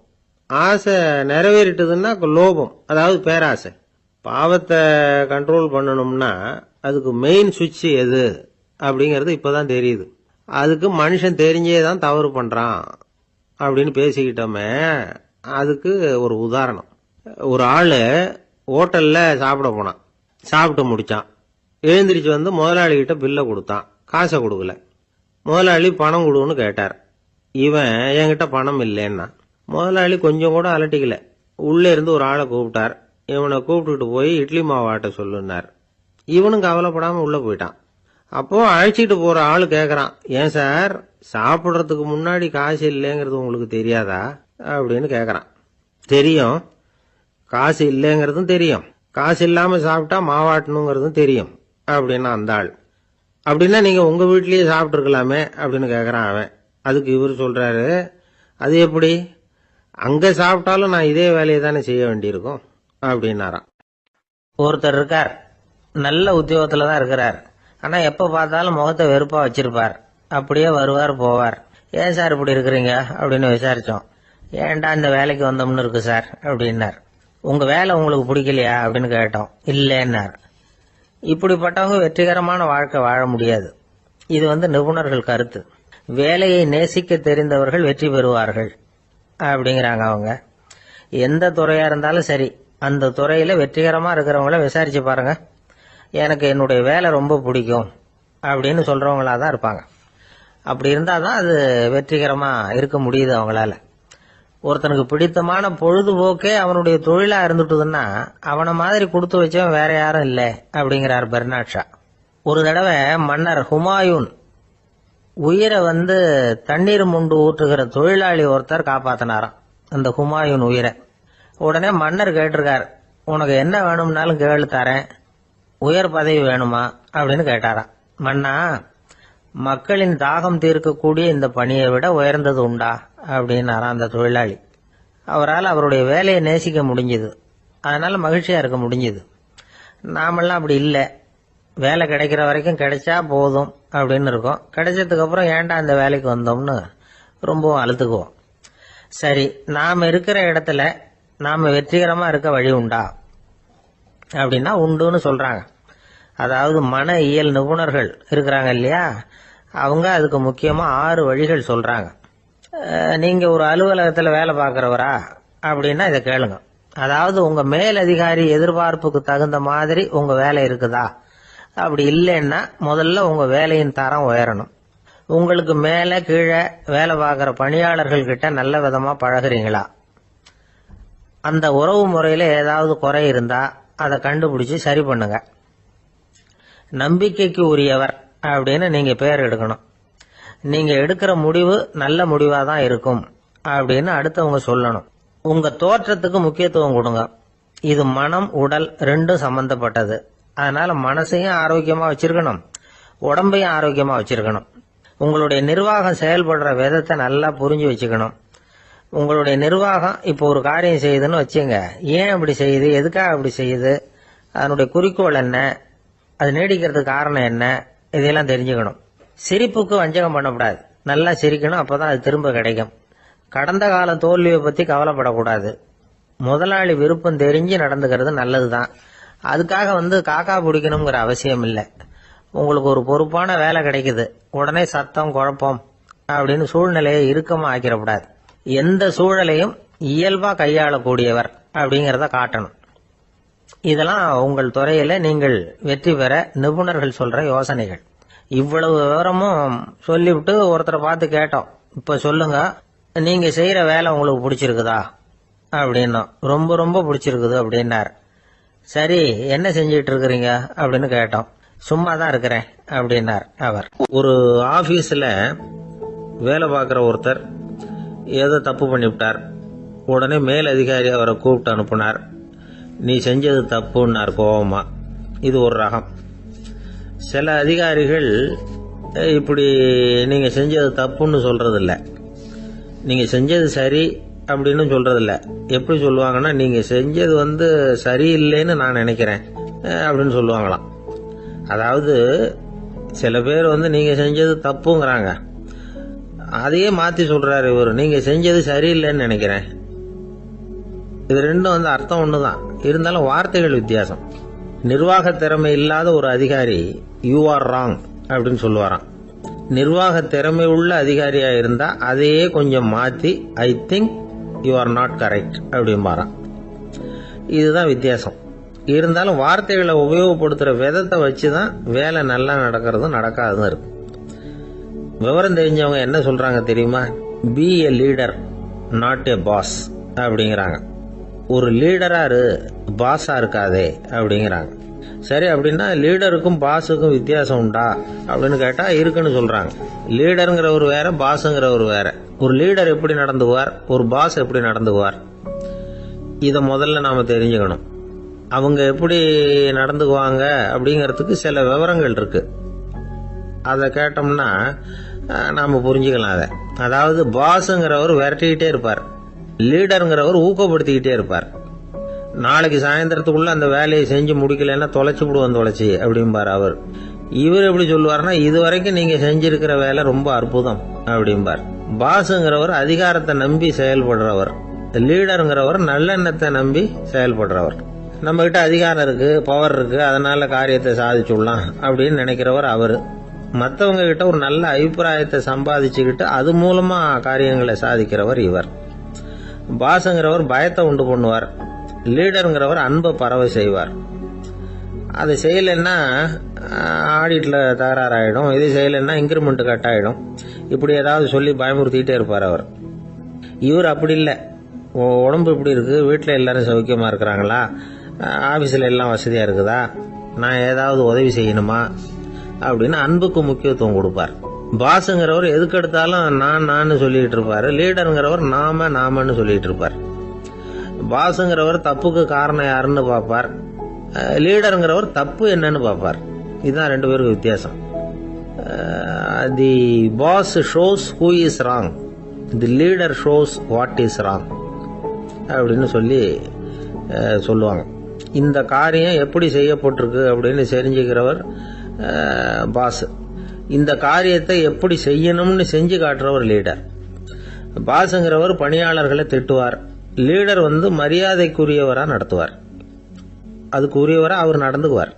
ஆசை நிறைவேறிட்டதுன்னா லோபம், அதாவது பேராசை. பாவத்தை கண்ட்ரோல் பண்ணணும்னா அதுக்கு மெயின் சுவிட்ச் எது அப்படிங்கறது இப்பதான் தெரியுது. அதுக்கு மனுஷன் தெரிஞ்சேதான் தவறு பண்றான் அப்படின்னு பேசிக்கிட்டோமே. அதுக்கு ஒரு உதாரணம். ஒரு ஆளு ஹோட்டல்ல சாப்பிட போனான், சாப்பிட்டு முடிச்சான், எழுந்திரிச்சு முதலாளி கிட்ட பில்லை கொடுத்தான், காசை கொடுக்கல. முதலாளி பணம் கொடுன்னு கேட்டார். இவன் என்கிட்ட பணம் இல்லைன்னா. முதலாளி கொஞ்சம் கூட அலட்டிக்கல, உள்ளே இருந்து ஒரு ஆளை கூப்பிட்டார். இவனை கூப்பிட்டுட்டு போய் இட்லி மாவாட்ட சொல்லுனார். இவனும் கவலைப்படாம உள்ள போயிட்டான். அப்போ அழைச்சிட்டு போற ஆளு கேக்குறான், ஏன் சார் சாப்பிடுறதுக்கு முன்னாடி காசு இல்லைங்கிறது உங்களுக்கு தெரியாதா அப்படின்னு கேக்குறான். தெரியும், காசு இல்லைங்கிறதும் தெரியும், காசு இல்லாம சாப்பிட்டா மாவாட்டணுங்கிறதும் தெரியும் அப்படின்னா அந்த ஆள். அப்படின்னா நீங்க உங்க வீட்லயே சாப்பிட்டு இருக்கலாமே அப்படின்னு கேக்குறான் அவன். அதுக்கு இவர் சொல்றாரு, அது எப்படி, அங்க சாப்பிட்டாலும் நான் இதே வேலையை தானே செய்ய வேண்டியிருக்கும் அப்படின்னாராம். ஒருத்தர் இருக்கார், நல்ல உத்தியோகத்துல தான் இருக்கிறார். ஆனா எப்ப பார்த்தாலும் முகத்தை வெறுப்பா வச்சிருப்பார். அப்படியே வருவார் போவார். ஏன் சார் இப்படி இருக்கிறீங்க அப்படின்னு விசாரிச்சோம். ஏன்டா இந்த வேலைக்கு வந்தோம்னு இருக்கு சார் அப்படின்னார். உங்க வேலை உங்களுக்கு பிடிக்கலையா அப்படின்னு கேட்டோம். இல்லைன்னார். இப்படிப்பட்டவங்க வெற்றிகரமான வாழ்க்கை வாழ முடியாது. இது நிபுணர்கள் கருத்து. வேலையை நேசிக்க தெரிந்தவர்கள் வெற்றி பெறுவார்கள் அப்படிங்கிறாங்க அவங்க. எந்த துறையா இருந்தாலும் சரி, அந்த துறையில வெற்றிகரமா இருக்கிறவங்கள விசாரிச்சு பாருங்க. எனக்கு என்னுடைய வேலை ரொம்ப பிடிக்கும் அப்படின்னு சொல்றவங்களா தான் இருப்பாங்க. அப்படி இருந்தாதான் அது வெற்றிகரமா இருக்க முடியுது அவங்களால. ஒருத்தனுக்கு பிடித்தமான பொழுதுபோக்கே அவனுடைய தொழிலா இருந்துட்டுதுன்னா அவனை மாதிரி கொடுத்து வச்சவன் வேற யாரும் இல்லை அப்படிங்கிறார் பெர்னாட் ஷா. ஒரு தடவை மன்னர் ஹுமாயூன் உயிரை தண்ணீர் முண்டு ஊற்றுகிற தொழிலாளி ஒருத்தர் காப்பாத்தினாராம் அந்த ஹுமாயூன் உயிரை. உடனே மன்னர் கேட்டிருக்கார், உனக்கு என்ன வேணும்னாலும் கேளு தரேன், உயர் பதவி வேணுமா அப்படின்னு கேட்டாராம். மன்னா, மக்களின் தாகம் தீர்க்கக்கூடிய இந்த பணியை விட உயர்ந்தது உண்டா அப்படின்னாராம் அந்த தொழிலாளி. அவரால் அவருடைய வேலையை நேசிக்க முடிஞ்சது, அதனால மகிழ்ச்சியா இருக்க முடிஞ்சது. நாமெல்லாம் அப்படி இல்லை, வேலை கிடைக்கிற வரைக்கும் கிடைச்சா போதும் அப்படின்னு இருக்கோம். கிடைச்சதுக்கு அப்புறம் ஏன்டா இந்த வேலைக்கு வந்தோம்னு ரொம்பவும் அழுத்துக்குவோம். சரி, நாம் இருக்கிற இடத்துல நாம வெற்றிகரமா இருக்க வழி உண்டா அப்படின்னா உண்டுன்னு சொல்றாங்க. அதாவது மன இயல் நிபுணர்கள் இருக்கிறாங்க இல்லையா, அவங்க அதுக்கு முக்கியமா 6 வழிகள் சொல்றாங்க. நீங்க ஒரு அலுவலகத்துல வேலை பார்க்கறவரா அப்படின்னா இதை கேளுங்க. அதாவது உங்க மேலதிகாரி எதிர்பார்ப்புக்கு தகுந்த மாதிரி உங்க வேலை இருக்குதா? அப்படி இல்லைன்னா முதல்ல உங்க வேலையின் தரம் உயரணும். உங்களுக்கு மேல கீழே வேலை பார்க்கிற பணியாளர்கள் கிட்ட நல்ல விதமா பழகுறீங்களா? அந்த உறவு முறையில ஏதாவது குறை இருந்தா அதை கண்டுபிடிச்சு சரி பண்ணுங்க. நம்பிக்கைக்கு உரியவர் அப்படின்னு நீங்க பேர் எடுக்கணும். நீங்க எடுக்கிற முடிவு நல்ல முடிவா தான் இருக்கும் அப்படின்னு அடுத்தவங்க சொல்லணும். உங்க தோற்றத்துக்கு முக்கியத்துவம் கொடுங்க. இது மனம் உடல் ரெண்டும் சம்பந்தப்பட்டது. அதனால மனசையும் ஆரோக்கியமா வச்சிருக்கணும், உடம்பையும் ஆரோக்கியமா வச்சிருக்கணும். உங்களுடைய நிர்வாகம் செயல்படுற விதத்தை நல்லா புரிஞ்சு வச்சுக்கணும். உங்களுடைய நிர்வாகம் இப்போ ஒரு காரியம் செய்யுதுன்னு வச்சுங்க, ஏன் அப்படி செய்யுது, எதுக்காக அப்படி செய்யுது, அதனுடைய குறிக்கோள் என்ன, அது நீடிக்கிறதுக்கு காரணம் என்ன, இதெல்லாம் தெரிஞ்சுக்கணும். சிரிப்புக்கு வஞ்சகம் பண்ணக்கூடாது, நல்லா சிரிக்கணும், அப்பதான் அது திரும்ப கிடைக்கும். கடந்த கால தோல்வியை பத்தி கவலைப்படக்கூடாது. முதலாளி விருப்பம் தெரிஞ்சு நடந்துக்கிறது நல்லதுதான். அதுக்காக காக்கா பிடிக்கணுங்கிற அவசியம் இல்லை. உங்களுக்கு ஒரு பொறுப்பான வேலை கிடைக்குது, உடனே சத்தம் குழப்பம் அப்படின்னு சூழ்நிலையை இறுக்கமா ஆக்கிடக்கூடாது. எந்த சூழலையும் இயல்பா கையாளக்கூடியவர் அப்படிங்கறத காட்டணும். இதெல்லாம் உங்கள் துறையில நீங்கள் வெற்றி பெற நிபுணர்கள் சொல்ற யோசனைகள். இவ்வளவு விவரமும் சொல்லிவிட்டு ஒருத்தரை பார்த்து கேட்டோம், இப்ப சொல்லுங்க, நீங்க செய்யற வேலை உங்களுக்கு பிடிச்சிருக்குதா அப்படின்னா. ரொம்ப ரொம்ப பிடிச்சிருக்குது அப்படின்னார். சரி, என்ன செஞ்சிட்டு இருக்கிறீங்க அப்படின்னு கேட்டோம். சும்மா தான் இருக்கிறேன் அப்படின்னார் அவர். ஒரு ஆபீஸ்ல வேலை பார்க்கிற ஒருத்தர் ஏதோ தப்பு பண்ணிவிட்டார். உடனே மேல் அதிகாரி அவரை கூப்பிட்டு அனுப்புனார். நீ செஞ்சது தப்புன்னார் கோபமா. இது ஒரு ரகம். சில அதிகாரிகள் இப்படி நீங்க செஞ்சது தப்புன்னு சொல்றதில்ல, நீங்க செஞ்சது சரி அப்படின்னு சொல்றதில்ல. எப்படி சொல்லுவாங்கன்னா, நீங்க செஞ்சது சரியில்லைன்னு நான் நினைக்கிறேன் அப்படின்னு சொல்லுவாங்களாம். அதாவது சில பேர் நீங்க செஞ்சது தப்புங்கிறாங்க, அதையே மாத்தி சொல்றாரு இவர், நீங்க செஞ்சது சரியில்லைன்னு நினைக்கிறேன். இது ரெண்டும் அர்த்தம் ஒண்ணுதான், இருந்தாலும் வார்த்தைகள் வித்தியாசம். நிர்வாக திறமை இல்லாத ஒரு அதிகாரி யூ ஆர் ராங் அப்படின்னு சொல்லுவாராம். நிர்வாக திறமை உள்ள அதிகாரியா இருந்தா அதையே கொஞ்சம் மாத்தி I think you are not correct அப்படிம்பாராம். இதுதான் வித்தியாசம். இருந்தாலும் வார்த்தைகளை உபயோகப்படுத்துற விதத்தை வச்சுதான் வேலை நல்லா நடக்கிறதும் நடக்காததும் இருக்கு. விவரம் தெரிஞ்சவங்க என்ன சொல்றாங்க தெரியுமா? Be a leader not a boss அப்படிங்கிறாங்க. ஒரு லீடரா இரு, பாஸா இருக்காதே அப்படிங்கிறாங்க. சரி, அப்படின்னா லீடருக்கும் பாஸுக்கும் வித்தியாசம் உண்டா அப்படின்னு கேட்டா இருக்குன்னு சொல்றாங்க. லீடருங்கிறவர் வேற, பாஸுங்கிறவர் வேற. ஒரு லீடர் எப்படி நடந்துக்குவார், ஒரு பாஸ் எப்படி நடந்துக்குவார், இத முதல்ல நாம தெரிஞ்சுக்கணும். அவங்க எப்படி நடந்துக்குவாங்க அப்படிங்கறதுக்கு சில விவரங்கள் இருக்கு. அதை கேட்டோம்னா நாம புரிஞ்சுக்கலாம் அதை. அதாவது பாஸுங்கிறவர் விரட்டிக்கிட்டே இருப்பார், லீடருங்கிறவர் ஊக்கப்படுத்திக்கிட்டே இருப்பார். நாளைக்கு சாயந்தரத்துக்குள்ள அந்த வேலையை செஞ்சு முடிக்கலன்னா தொலைச்சு விடுவோம் தொலைச்சி அப்படிம்பார் அவர். இவர் எப்படி சொல்லுவார்னா, இது வரைக்கும் நீங்க செஞ்சிருக்கிற வேலை ரொம்ப அற்புதம் அப்படிம்பார். பாஸுங்கிறவர் அதிகாரத்தை நம்பி செயல்படுறவர், லீடருங்கிறவர் நல்லெண்ணத்தை நம்பி செயல்படுறவர். நம்ம கிட்ட அதிகாரம் இருக்கு, பவர் இருக்கு, அதனால காரியத்தை சாதிச்சுடலாம் அப்படின்னு நினைக்கிறவர் அவரு. மற்றவங்க கிட்ட ஒரு நல்ல அபிப்பிராயத்தை சம்பாதிச்சுக்கிட்டு அது மூலமா காரியங்களை சாதிக்கிறவர் இவர். பாஸுங்கிறவர் பயத்தை உண்டு பண்ணுவார், லீடருங்கிறவர் அன்பை பரவ செய்வார். அது செய்யலைன்னா ஆடிட்ல தகராறாயிடும், இது செய்யலைன்னா இன்கிரிமெண்ட் கட் ஆயிடும், இப்படி ஏதாவது சொல்லி பயமுறுத்திக்கிட்டே இருப்பார் அவர். இவர் அப்படி இல்லை. உடம்பு இப்படி இருக்கு, வீட்டில் எல்லாரும் சௌக்கியமா இருக்கிறாங்களா, ஆபீஸ்ல எல்லாம் வசதியா இருக்குதா, நான் ஏதாவது உதவி செய்யணுமா அப்படின்னு அன்புக்கு முக்கியத்துவம் கொடுப்பார். பாஸுங்கிறவர் எதுக்கு எடுத்தாலும் நான் சொல்லிட்டு இருப்பாரு, லீடருங்கிறவர் நாமன்னு சொல்லிட்டு இருப்பார். பாஸுங்கிறவர் தப்புக்கு காரணம் யாருன்னு பார்ப்பார், லீடருங்கிறவர் தப்பு என்னன்னு பார்ப்பார். இதுதான் ரெண்டு பேருக்கு வித்தியாசம். The boss shows who is wrong, the leader shows what is wrong அப்படின்னு சொல்லுவாங்க. இந்த காரியம் எப்படி செய்யப்பட்டிருக்கு அப்படின்னு தெரிஞ்சுக்கிறவர் பாஸ், இந்த காரியத்தை எப்படி செய்யணும்னு செஞ்சு காட்டுறவர் லீடர். பாஸுங்கிறவர் பணியாளர்களை திட்டுவார், லீடர் மரியாதைக்குரியவரா நடத்துவார், அதுக்குரியவரா அவர் நடந்துக்குவார்.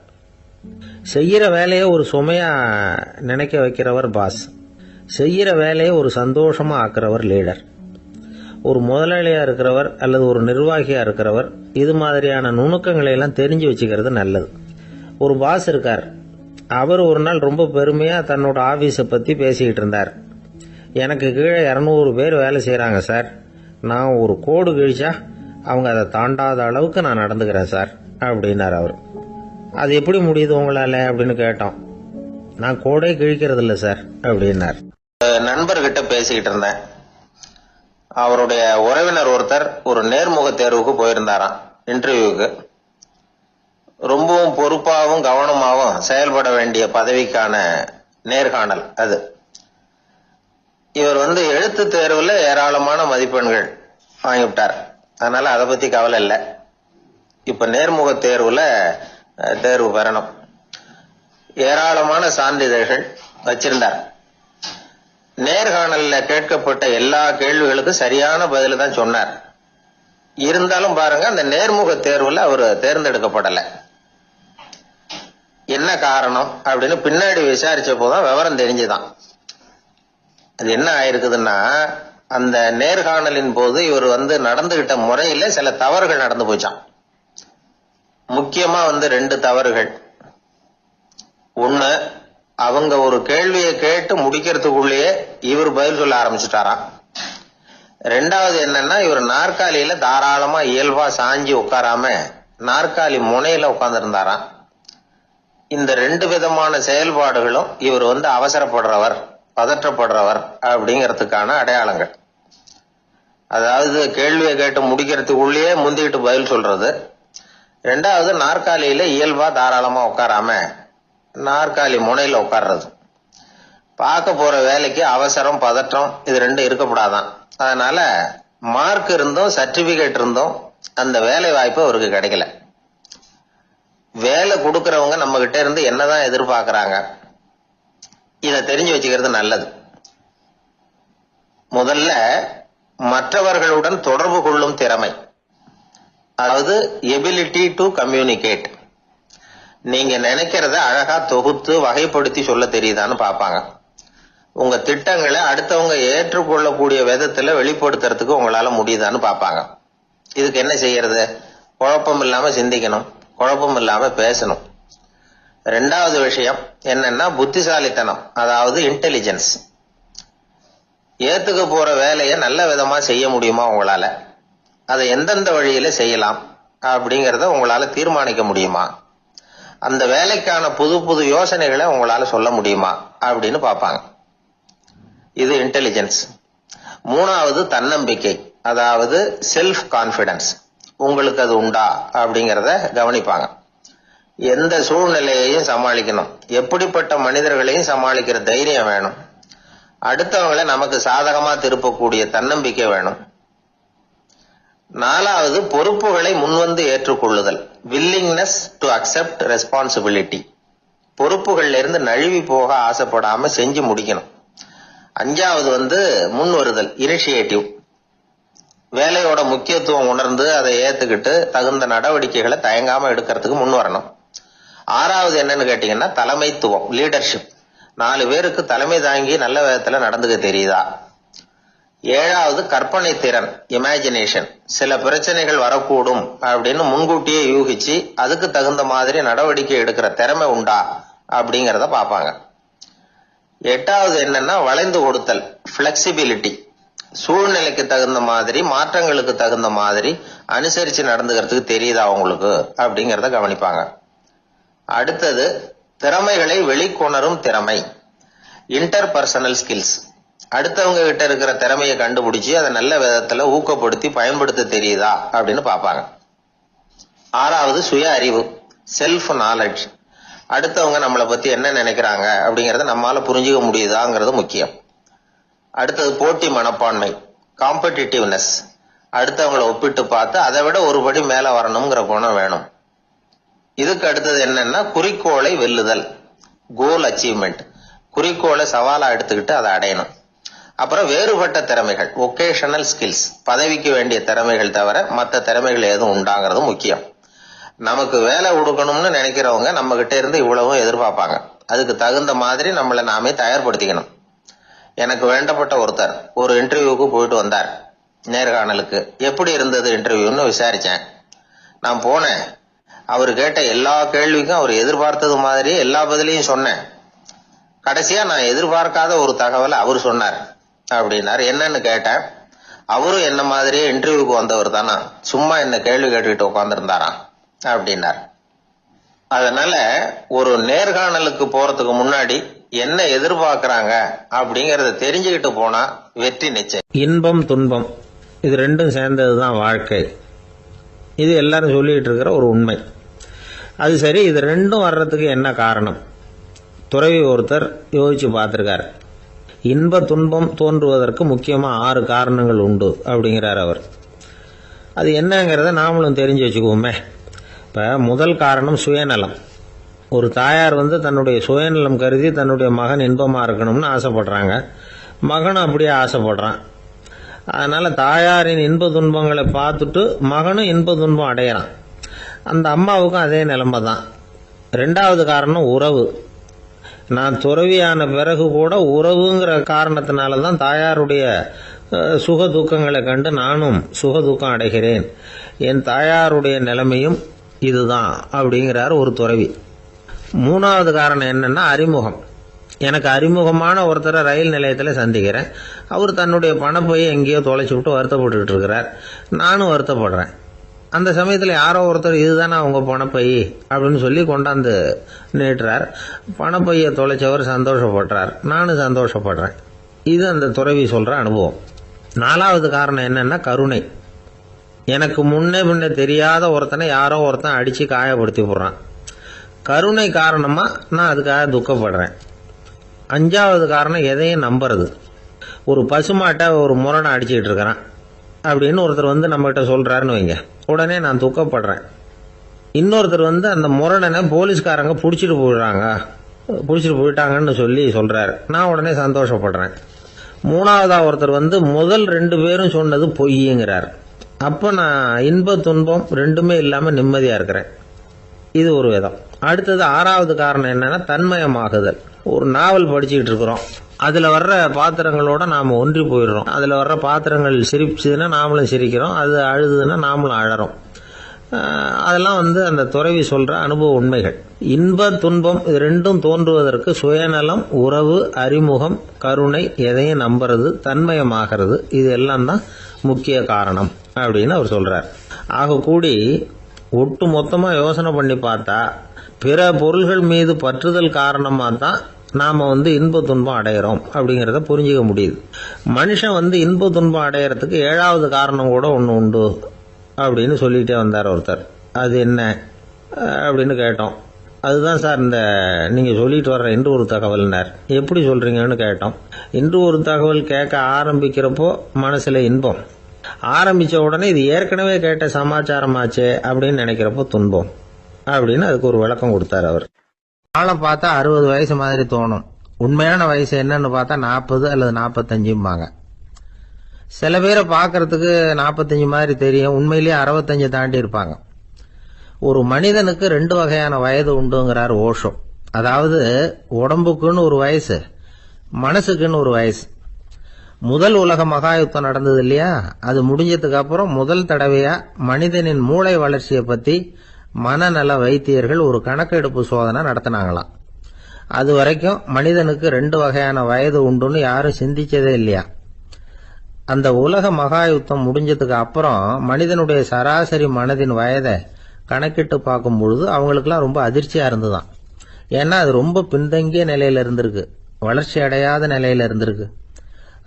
செய்யற வேலையை ஒரு சுமையா நினைக்க வைக்கிறவர் பாஸ், செய்யற வேலையை ஒரு சந்தோஷமா ஆக்குறவர் லீடர். ஒரு முதலாளியா இருக்கிறவர் அல்லது ஒரு நிர்வாகியா இருக்கிறவர் இது மாதிரியான நுணுக்கங்களை எல்லாம் தெரிஞ்சு வச்சுக்கிறது நல்லது. ஒரு பாஸ் இருக்கார், அவர் ஒரு நாள் ரொம்ப பெருமையா தன்னோட ஆபீஸை பத்தி பேசிக்கிட்டு இருந்தார். எனக்கு கீழே 200 பேர் வேலை செய்யறாங்க சார், நான் ஒரு கோடு கிழிச்சா அவங்க அதை தாண்டாத அளவுக்கு நான் நடந்துக்கிறேன் சார் அப்படின்னார் அவர். அது எப்படி முடியுது உங்களால அப்படின்னு கேட்டோம். நான் கோடே கிழிக்கிறது இல்லை சார் அப்படின்னார். நண்பர்கிட்ட பேசிக்கிட்டு இருந்தேன். அவருடைய உறவினர் ஒருத்தர் ஒரு நேர்முக தேர்வுக்கு போயிருந்தாராம், இன்டர்வியூக்கு. ரொம்பவும் பொறுப்பாகவும் கவனமாகவும் செயல்பட வேண்டிய பதவிக்கான நேர்காணல் அது. இவர் எழுத்து தேர்வுல ஏராளமான மதிப்பெண்கள் வாங்கிவிட்டார், அதனால அதை பத்தி கவலை இல்லை. இப்ப நேர்முக தேர்வுல தேர்வு பெறணும். ஏராளமான சான்றிதழ்கள் வச்சிருந்தார். நேர்காணல்ல கேட்கப்பட்ட எல்லா கேள்விகளுக்கும் சரியான பதில தான் சொன்னார். இருந்தாலும் பாருங்க, அந்த நேர்முக தேர்வுல அவர் தேர்ந்தெடுக்கப்படல. என்ன காரணம் அப்படின்னு பின்னாடி விசாரிச்ச போதுதான் விவரம் தெரிஞ்சுதான். அது என்ன ஆயிருக்குதுன்னா, அந்த நேர்காணலின் போது இவர் நடந்துகிட்ட முறையில சில தவறுகள் நடந்து போச்சான். முக்கியமா 2 தவறுகள். ஒண்ணு, அவங்க ஒரு கேள்வியை கேட்டு முடிக்கிறதுக்குள்ளேயே இவர் பதில் சொல்ல ஆரம்பிச்சுட்டாராம். 2வது என்னன்னா, இவர் நாற்காலியில தாராளமா இயல்பா சாஞ்சி உட்காராம நாற்காலி முனையில உட்கார்ந்து இருந்தாராம். இந்த 2 விதமான செயல்பாடுகளும் இவர் அவசரப்படுறவர், பதற்றப்படுறவர் அப்படிங்கறதுக்கான அடையாளங்கள். அதாவது கேள்வியை கேட்டு முடிக்கிறதுக்குள்ளேயே முந்திக்கிட்டு பதில் சொல்றது. 2வது, நாற்காலியில இயல்பா தாராளமா உட்காராம நாற்காலி முனையில உட்கார்றது. பார்க்க போற வேலைக்கு அவசரம், பதற்றம் இது 2 இருக்கக்கூடாதான். அதனால மார்க் இருந்தும் சர்டிபிகேட் இருந்தும் அந்த வேலை வாய்ப்பு அவருக்கு கிடைக்கல. வேலை கொடுக்கறவங்க நம்ம கிட்ட இருந்து என்னதான் எதிர்பார்க்கறாங்க, இத தெரிஞ்சு வச்சுக்கிறது நல்லது. முதல்ல மற்றவர்களுடன் தொடர்பு கொள்ளும் திறமை, அதாவது எபிலிட்டி டு கம்யூனிகேட். நீங்க நினைக்கிறத அழகா தொகுத்து வகைப்படுத்தி சொல்ல தெரியுதான்னு பாப்பாங்க. உங்க திட்டங்களை அடுத்தவங்க ஏற்றுக்கொள்ளக்கூடிய விதத்துல வெளிப்படுத்துறதுக்கு உங்களால முடியுதான்னு பாப்பாங்க. இதுக்கு என்ன செய்யறது? குழப்பம் இல்லாம சிந்திக்கணும், குழப்பம் இல்லாம பேசணும். 2வது விஷயம் என்னன்னா புத்திசாலித்தனம், அதாவது இன்டெலிஜென்ஸ். ஏத்துக்க போற வேலையை நல்ல விதமா செய்ய முடியுமா உங்களால, அதை எந்தெந்த வழியில செய்யலாம் அப்படிங்கறத உங்களால தீர்மானிக்க முடியுமா, அந்த வேலைக்கான புது புது யோசனைகளை உங்களால சொல்ல முடியுமா அப்படின்னு பாப்பாங்க. இது இன்டெலிஜென்ஸ். 3வது தன்னம்பிக்கை, அதாவது செல்ஃப் கான்பிடன்ஸ். உங்களுக்கு அது உண்டா அப்படிங்கறத கவனிப்பாங்க. எந்த சூழ்நிலையையும் சமாளிக்கணும், எப்படிப்பட்ட மனிதர்களையும் சமாளிக்கிற தைரியம் வேணும், அடுத்தவங்களை நமக்கு சாதகமா திருப்பக்கூடிய தன்னம்பிக்கை வேணும். 4வது பொறுப்புகளை முன்வந்து ஏற்றுக்கொள்ளுதல், வில்லிங்னஸ் டு அக்செப்ட் ரெஸ்பான்சிபிலிட்டி. பொறுப்புகள்ல இருந்து நழுவி போக ஆசைப்படாம செஞ்சு முடிக்கணும். 5வது முன் வருதல், இனிஷியேட்டிவ். வேலையோட முக்கியத்துவம் உணர்ந்து அதை ஏத்துக்கிட்டு தகுந்த நடவடிக்கைகளை தயங்காம எடுக்கிறதுக்கு முன் வரணும். 6வது என்னன்னு கேட்டீங்கன்னா தலைமைத்துவம், லீடர்ஷிப். 4 பேருக்கு தலைமை தாங்கி நல்ல விதத்துல நடந்துக்க தெரியுதா. 7வது கற்பனை திறன், இமேஜினேஷன். சில பிரச்சனைகள் வரக்கூடும் அப்படின்னு முன்கூட்டியே யூகிச்சு அதுக்கு தகுந்த மாதிரி நடவடிக்கை எடுக்கிற திறமை உண்டா அப்படிங்கறத பாப்பாங்க. 8வது என்னன்னா வளைந்து கொடுத்தல், பிளெக்சிபிலிட்டி. சூழ்நிலைக்கு தகுந்த மாதிரி, மாற்றங்களுக்கு தகுந்த மாதிரி அனுசரிச்சு நடந்துக்கிறதுக்கு தெரியுதா உங்களுக்கு அப்படிங்கறத கவனிப்பாங்க. அடுத்தது திறமைகளை வெளிக்கொணரும் திறமை, இன்டர்பர்சனல் ஸ்கில்ஸ். அடுத்தவங்க கிட்ட இருக்கிற திறமையை கண்டுபிடிச்சு அதை நல்ல விதத்துல ஊக்கப்படுத்தி பயன்படுத்த தெரியுதா அப்படின்னு பாப்பாங்க. 6வது சுய அறிவு, செல்ஃப் நாலேஜ். அடுத்தவங்க நம்மளை பத்தி என்ன நினைக்கிறாங்க அப்படிங்கறத நம்மால புரிஞ்சுக்க முடியுதாங்கிறது முக்கியம். அடுத்தது போட்டி மனப்பான்மை, காம்படிட்டிவ்னஸ். அடுத்தவங்களை ஒப்பிட்டு பார்த்து அதை விட ஒரு படி மேல வரணுங்கிற குணம் வேணும். இதுக்கு அடுத்தது என்னன்னா குறிக்கோளை வெல்லுதல், கோல் அச்சீவ்மெண்ட். குறிக்கோளை சவாலா எடுத்துக்கிட்டு அதை அடையணும். அப்புறம் வேறுபட்ட திறமைகள், ஒகேஷனல் ஸ்கில்ஸ், பதவிக்கு வேண்டிய திறமைகள் தவிர மற்ற திறமைகள் எதுவும் உண்டாங்கிறது முக்கியம். நமக்கு வேலை கொடுக்கணும்னு நினைக்கிறவங்க நம்ம கிட்ட இருந்து இவ்வளவும் எதிர்பார்ப்பாங்க. அதுக்கு தகுந்த மாதிரி நம்மளை நாமே தயார்படுத்திக்கணும். எனக்கு வேண்டப்பட்ட ஒருத்தர் ஒரு இன்டர்வியூக்கு போயிட்டு வந்தார். நேர்காணலுக்கு. எப்படி இருந்தது இன்டர்வியூன்னு விசாரிச்சேன். நான் போனேன். அவர் கேட்ட எல்லா கேள்விக்கும் அவர் எதிர்பார்த்தது மாதிரி எல்லா பதிலையும் சொன்னேன். கடைசியா நான் எதிர்பார்க்காத ஒரு தகவலை அவர் சொன்னார் அப்படின்னார். என்னன்னு கேட்டேன். அவரும் என்ன மாதிரியே இன்டர்வியூக்கு வந்தவர் தானா, சும்மா என்ன கேள்வி கேட்டுக்கிட்டு உட்காந்துருந்தாராம் அப்படின்னார். அதனால ஒரு நேர்காணலுக்கு போறதுக்கு முன்னாடி என்ன எதிர்பார்க்கறாங்க அப்படிங்கறத தெரிஞ்சுக்கிட்டு போனா வெற்றி நிச்சயம். இன்பம் துன்பம் இது ரெண்டும் சேர்ந்ததுதான் வாழ்க்கை. இது எல்லாரும் சொல்லிட்டு இருக்கிற ஒரு உண்மை. அது சரி, இது ரெண்டும் வர்றதுக்கு என்ன காரணம்? துறவி ஒருத்தர் யோசிச்சு பார்த்திருக்கார். இன்ப துன்பம் தோன்றுவதற்கு முக்கியமா 6 காரணங்கள் உண்டு அப்படிங்கிறார் அவர். அது என்னங்கிறத நாமளும் தெரிஞ்சு வச்சுக்குவோமே. இப்ப முதல் காரணம் சுயநலம். ஒரு தாயார் தன்னுடைய சுயநலம் கருதி தன்னுடைய மகன் இன்பமா இருக்கணும்னு ஆசைப்படுறாங்க. மகனும் அப்படியே ஆசைப்படுறான். அதனால தாயாரின் இன்ப துன்பங்களை பார்த்துட்டு மகனும் இன்ப துன்பம் அடையறான். அந்த அம்மாவுக்கும் அதே நிலைமை தான். 2வது காரணம் உறவு. நான் துறவியான பிறகு கூட உறவுங்கிற காரணத்தினால தான் தாயாருடைய சுக துக்கங்களை கண்டு நானும் சுக துக்கம் அடைகிறேன். என் தாயாருடைய நிலைமையும் இதுதான் அப்படிங்கிறார் ஒரு துறவி. 3வது காரணம் என்னன்னா அறிமுகம். எனக்கு அறிமுகமான ஒருத்தரை ரயில் நிலையத்தில் சந்திக்கிறேன். அவர் தன்னுடைய பணப்பையை எங்கேயோ தொலைச்சி விட்டு வருத்தப்பட்டு இருக்கிறார். நானும் வருத்தப்படுறேன். அந்த சமயத்தில் யாரோ ஒருத்தர் இதுதானே அவங்க பணப்பை அப்படின்னு சொல்லி கொண்டாந்து நீட்டுறார். பணப்பையை தொலைச்சவர் சந்தோஷப்படுறார். நானும் சந்தோஷப்படுறேன். இது அந்த துறவி சொல்ற அனுபவம். 4வது காரணம் என்னன்னா கருணை. எனக்கு முன்னே பின்ன தெரியாத ஒருத்தனை யாரோ ஒருத்தன் அடிச்சு காயப்படுத்தி போடுறான். கருணை காரணமா நான் அதுக்காக துக்கப்படுறேன். 5வது காரணம் எதையும் நம்புறது. ஒரு பசுமாட்டை ஒரு முரணை அடிச்சுக்கிட்டு இருக்கிறான் அப்படின்னு ஒருத்தர் நம்மகிட்ட சொல்றாருன்னு வைங்க, உடனே நான் துக்கப்படுறேன். இன்னொருத்தர் அந்த முரணனை போலீஸ்காரங்க பிடிச்சிட்டு போயிட்டாங்கன்னு சொல்லி சொல்றாரு. நான் உடனே சந்தோஷப்படுறேன். 3வதா ஒருத்தர் முதல் 2 பேரும் சொன்னது பொய்யுங்கிறார். அப்ப நான் இன்ப துன்பம் ரெண்டுமே இல்லாம நிம்மதியா இருக்கிறேன். இது ஒரு விதம். அடுத்தது 6வது காரணம் என்னன்னா தன்மயமாகுதல். ஒரு நாவல் படிச்சுக்கிட்டு இருக்கிறோம். அதுல வர்ற பாத்திரங்களோட நாம ஒன்றி போயிடுறோம். அதுல வர்ற பாத்திரங்கள் சிரிச்சுதுன்னா நாமளும் சிரிக்கிறோம், அது அழுதுன்னா நாமளும் அழறோம். அதெல்லாம் அந்த துறவி சொல்ற அனுபவ உண்மைகள். இன்ப துன்பம் இது ரெண்டும் தோன்றுவதற்கு சுயநலம், உறவு, அறிமுகம், கருணை, எதையும் நம்புறது, தன்மயமாகிறது, இது எல்லாம் தான் முக்கிய காரணம் அப்படின்னு அவர் சொல்றார். ஆக கூடி ஒட்டு மொத்தமா யோசனை பண்ணி பார்த்தா பிற பொருள்கள் மீது பற்றுதல் காரணமா தான் நாம இன்ப துன்பம் அடையிறோம் அப்படிங்கறத புரிஞ்சுக்க முடியுது. மனுஷன் இன்ப துன்பம் அடையறதுக்கு 7வது காரணம் கூட ஒன்று உண்டு அப்படின்னு சொல்லிட்டே வந்தார் ஒருத்தர். அது என்ன அப்படின்னு கேட்டோம். அதுதான் சார் இந்த நீங்க சொல்லிட்டு வர்ற இன்று ஒரு தகவல்னார். எப்படி சொல்றீங்கன்னு கேட்டோம். இன்று ஒரு தகவல் கேட்க ஆரம்பிக்கிறப்போ மனசுல இன்பம், ஆரம்பிச்ச உடனே இது ஏற்கனவே கேட்ட சமாச்சாரமாச்சே அப்படின்னு நினைக்கிறப்போ துன்பம் அப்படின்னு அதுக்கு ஒரு விளக்கம் கொடுத்தாரு அவர். ஆளை பார்த்தா 60 வயசு மாதிரி தோணும். உண்மையான வயசு என்னன்னு பார்த்தா 40 அல்லது 45. சில பேரை பார்க்கறதுக்கு 45 மாதிரி தெரியும், உண்மையிலேயே 65 தாண்டி இருப்பாங்க. ஒரு மனிதனுக்கு 2 வகையான வயது உண்டுங்கிறார் ஓஷோ. அதாவது உடம்புக்குன்னு ஒரு வயசு, மனசுக்குன்னு ஒரு வயசு. முதல் உலக மகாயுத்தம் நடந்தது இல்லையா, அது முடிஞ்சதுக்கு அப்புறம் முதல் தடவையா மனிதனின் மூளை வளர்ச்சியை பத்தி மனநல வைத்தியர்கள் ஒரு கணக்கெடுப்பு சோதனை நடத்தினாங்களாம். அது வரைக்கும் மனிதனுக்கு 2 வகையான வயது உண்டுன்னு யாரும் சிந்திச்சதே இல்லையா. அந்த உலக மகாயுத்தம் முடிஞ்சதுக்கு அப்புறம் மனிதனுடைய சராசரி மனதின் வயதை கணக்கிட்டு பார்க்கும் பொழுது அவங்களுக்குலாம் ரொம்ப அதிர்ச்சியா இருந்துதான். ஏன்னா அது ரொம்ப பின்தங்கிய நிலையில இருந்திருக்கு, வளர்ச்சி அடையாத நிலையில இருந்திருக்கு.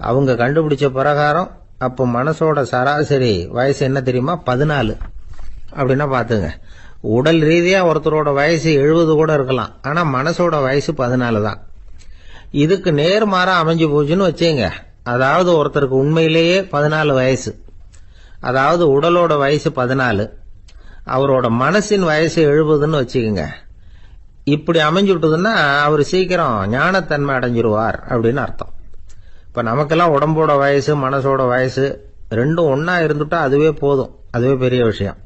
அவங்க கண்டுபிடிச்ச பிரகாரம் அப்போ மனசோட சராசரி வயசு என்ன தெரியுமா, 14. அப்படின்னா பாத்துங்க, உடல் ரீதியா ஒருத்தரோட வயசு 70 கூட இருக்கலாம், ஆனா மனசோட வயசு 14 தான். இதுக்கு நேர்மாறா அமைஞ்சு போச்சுன்னு வச்சுங்க. அதாவது ஒருத்தருக்கு உண்மையிலேயே 14 வயசு, அதாவது உடலோட வயசு 14, அவரோட மனசின் வயசு 70ன்னு வச்சுக்கோங்க. இப்படி அமைஞ்சுட்டுதுன்னா அவர் சீக்கிரம் ஞானத்தன்மை அடைஞ்சிருவார் அப்படின்னு அர்த்தம். இப்ப நமக்கெல்லாம் உடம்போட வயசு மனசோட வயசு ரெண்டும் ஒன்னா இருந்துட்டா அதுவே போதும், அதுவே பெரிய விஷயம்.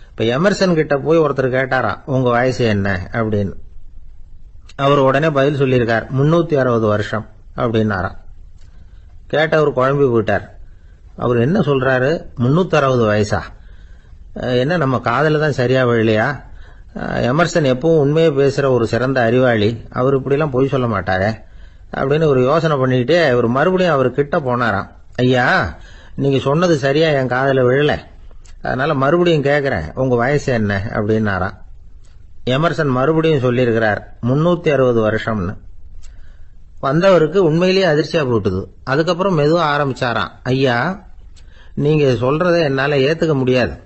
இப்ப எமர்சன் கிட்ட போய் ஒருத்தர் கேட்டாராம், உங்க வயசு என்ன அப்படின்னு. அவர் உடனே பதில் சொல்லியிருக்கார், 360 வருஷம் அப்படின்னாராம். கேட்டவர் குழம்பி போயிட்டார். அவர் என்ன சொல்றாரு, 360 வயசா? என்ன நம்ம காதல தான் சரியா விழலையா? எமர்சன் எப்பவும் உண்மையை பேசுற ஒரு சிறந்த அறிவாளி, அவர் இப்படிலாம் பொய் சொல்ல மாட்டாரே அப்படின்னு ஒரு யோசனை பண்ணிக்கிட்டே இவர் மறுபடியும் அவர் கிட்ட போனாராம். ஐயா, நீங்க சொன்னது சரியா என் காதல விழல, அதனால மறுபடியும் கேட்கிறேன், உங்க வயசு என்ன அப்படின்னாராம். எமர்சன் மறுபடியும் சொல்லியிருக்கிறார், 360 வருஷம்னு. வந்தவருக்கு உண்மையிலேயே அதிர்ச்சியா போட்டுது. அதுக்கப்புறம் மெதுவா ஆரம்பிச்சாராம், ஐயா நீங்க சொல்றதை என்னால ஏத்துக்க முடியாது.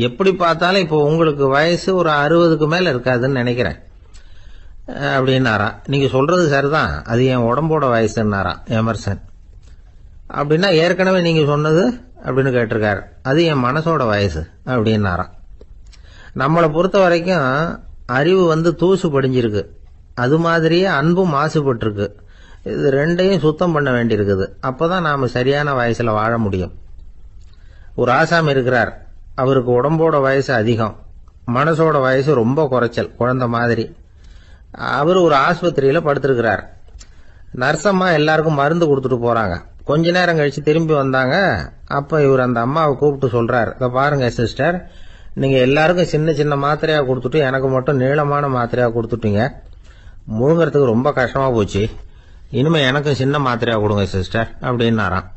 எப்படி பார்த்தாலும் இப்போ உங்களுக்கு வயசு ஒரு 60க்கு மேல இருக்காதுன்னு நினைக்கிறேன் அப்படின்னாராம். நீங்க சொல்றது சரிதான், அது என் உடம்போட வயசுன்னாராம் எமர்சன். அப்படின்னா ஏற்கனவே நீங்க சொன்னது அப்படின்னு கேட்டிருக்காரு, அது என் மனசோட வயசு அப்படின்னாராம். நம்மளை பொறுத்த வரைக்கும் அறிவு தூசு படிஞ்சிருக்கு, அது மாதிரியே அன்பும் மாசுபட்டிருக்கு. இது ரெண்டையும் சுத்தம் பண்ண வேண்டியிருக்குது. அப்பதான் நாம சரியான வயசுல வாழ முடியும். ஒரு ஆசாமி இருக்கிறார், அவருக்கு உடம்போட வயசு அதிகம், மனசோட வயசு ரொம்ப குறைச்சல், குழந்தை மாதிரி. அவர் ஒரு ஆஸ்பத்திரியில படுத்திருக்கிறார். நர்சம்மா எல்லாருக்கும் மருந்து கொடுத்துட்டு போறாங்க. கொஞ்ச நேரம் கழிச்சு திரும்பி வந்தாங்க. அப்ப இவர் அந்த அம்மாவை கூப்பிட்டு சொல்றார், இத பாருங்க சிஸ்டர், நீங்க எல்லாருக்கும் சின்ன சின்ன மாத்திரையா கொடுத்துட்டு எனக்கு மட்டும் நீளமான மாத்திரையா கொடுத்துட்டீங்க. முழுங்கறதுக்கு ரொம்ப கஷ்டமா போச்சு. இனிமே எனக்கும் சின்ன மாத்திரையா கொடுங்க சிஸ்டர் அப்படின்னாராம்.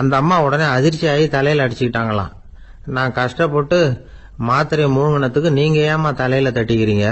அந்த அம்மா உடனே அதிர்ச்சியாகி தலையில அடிச்சுக்கிட்டாங்களாம். நான் கஷ்டப்பட்டு மாத்திரையை முழுங்கினத்துக்கு நீங்க ஏமா தலையில தட்டிக்கிறீங்க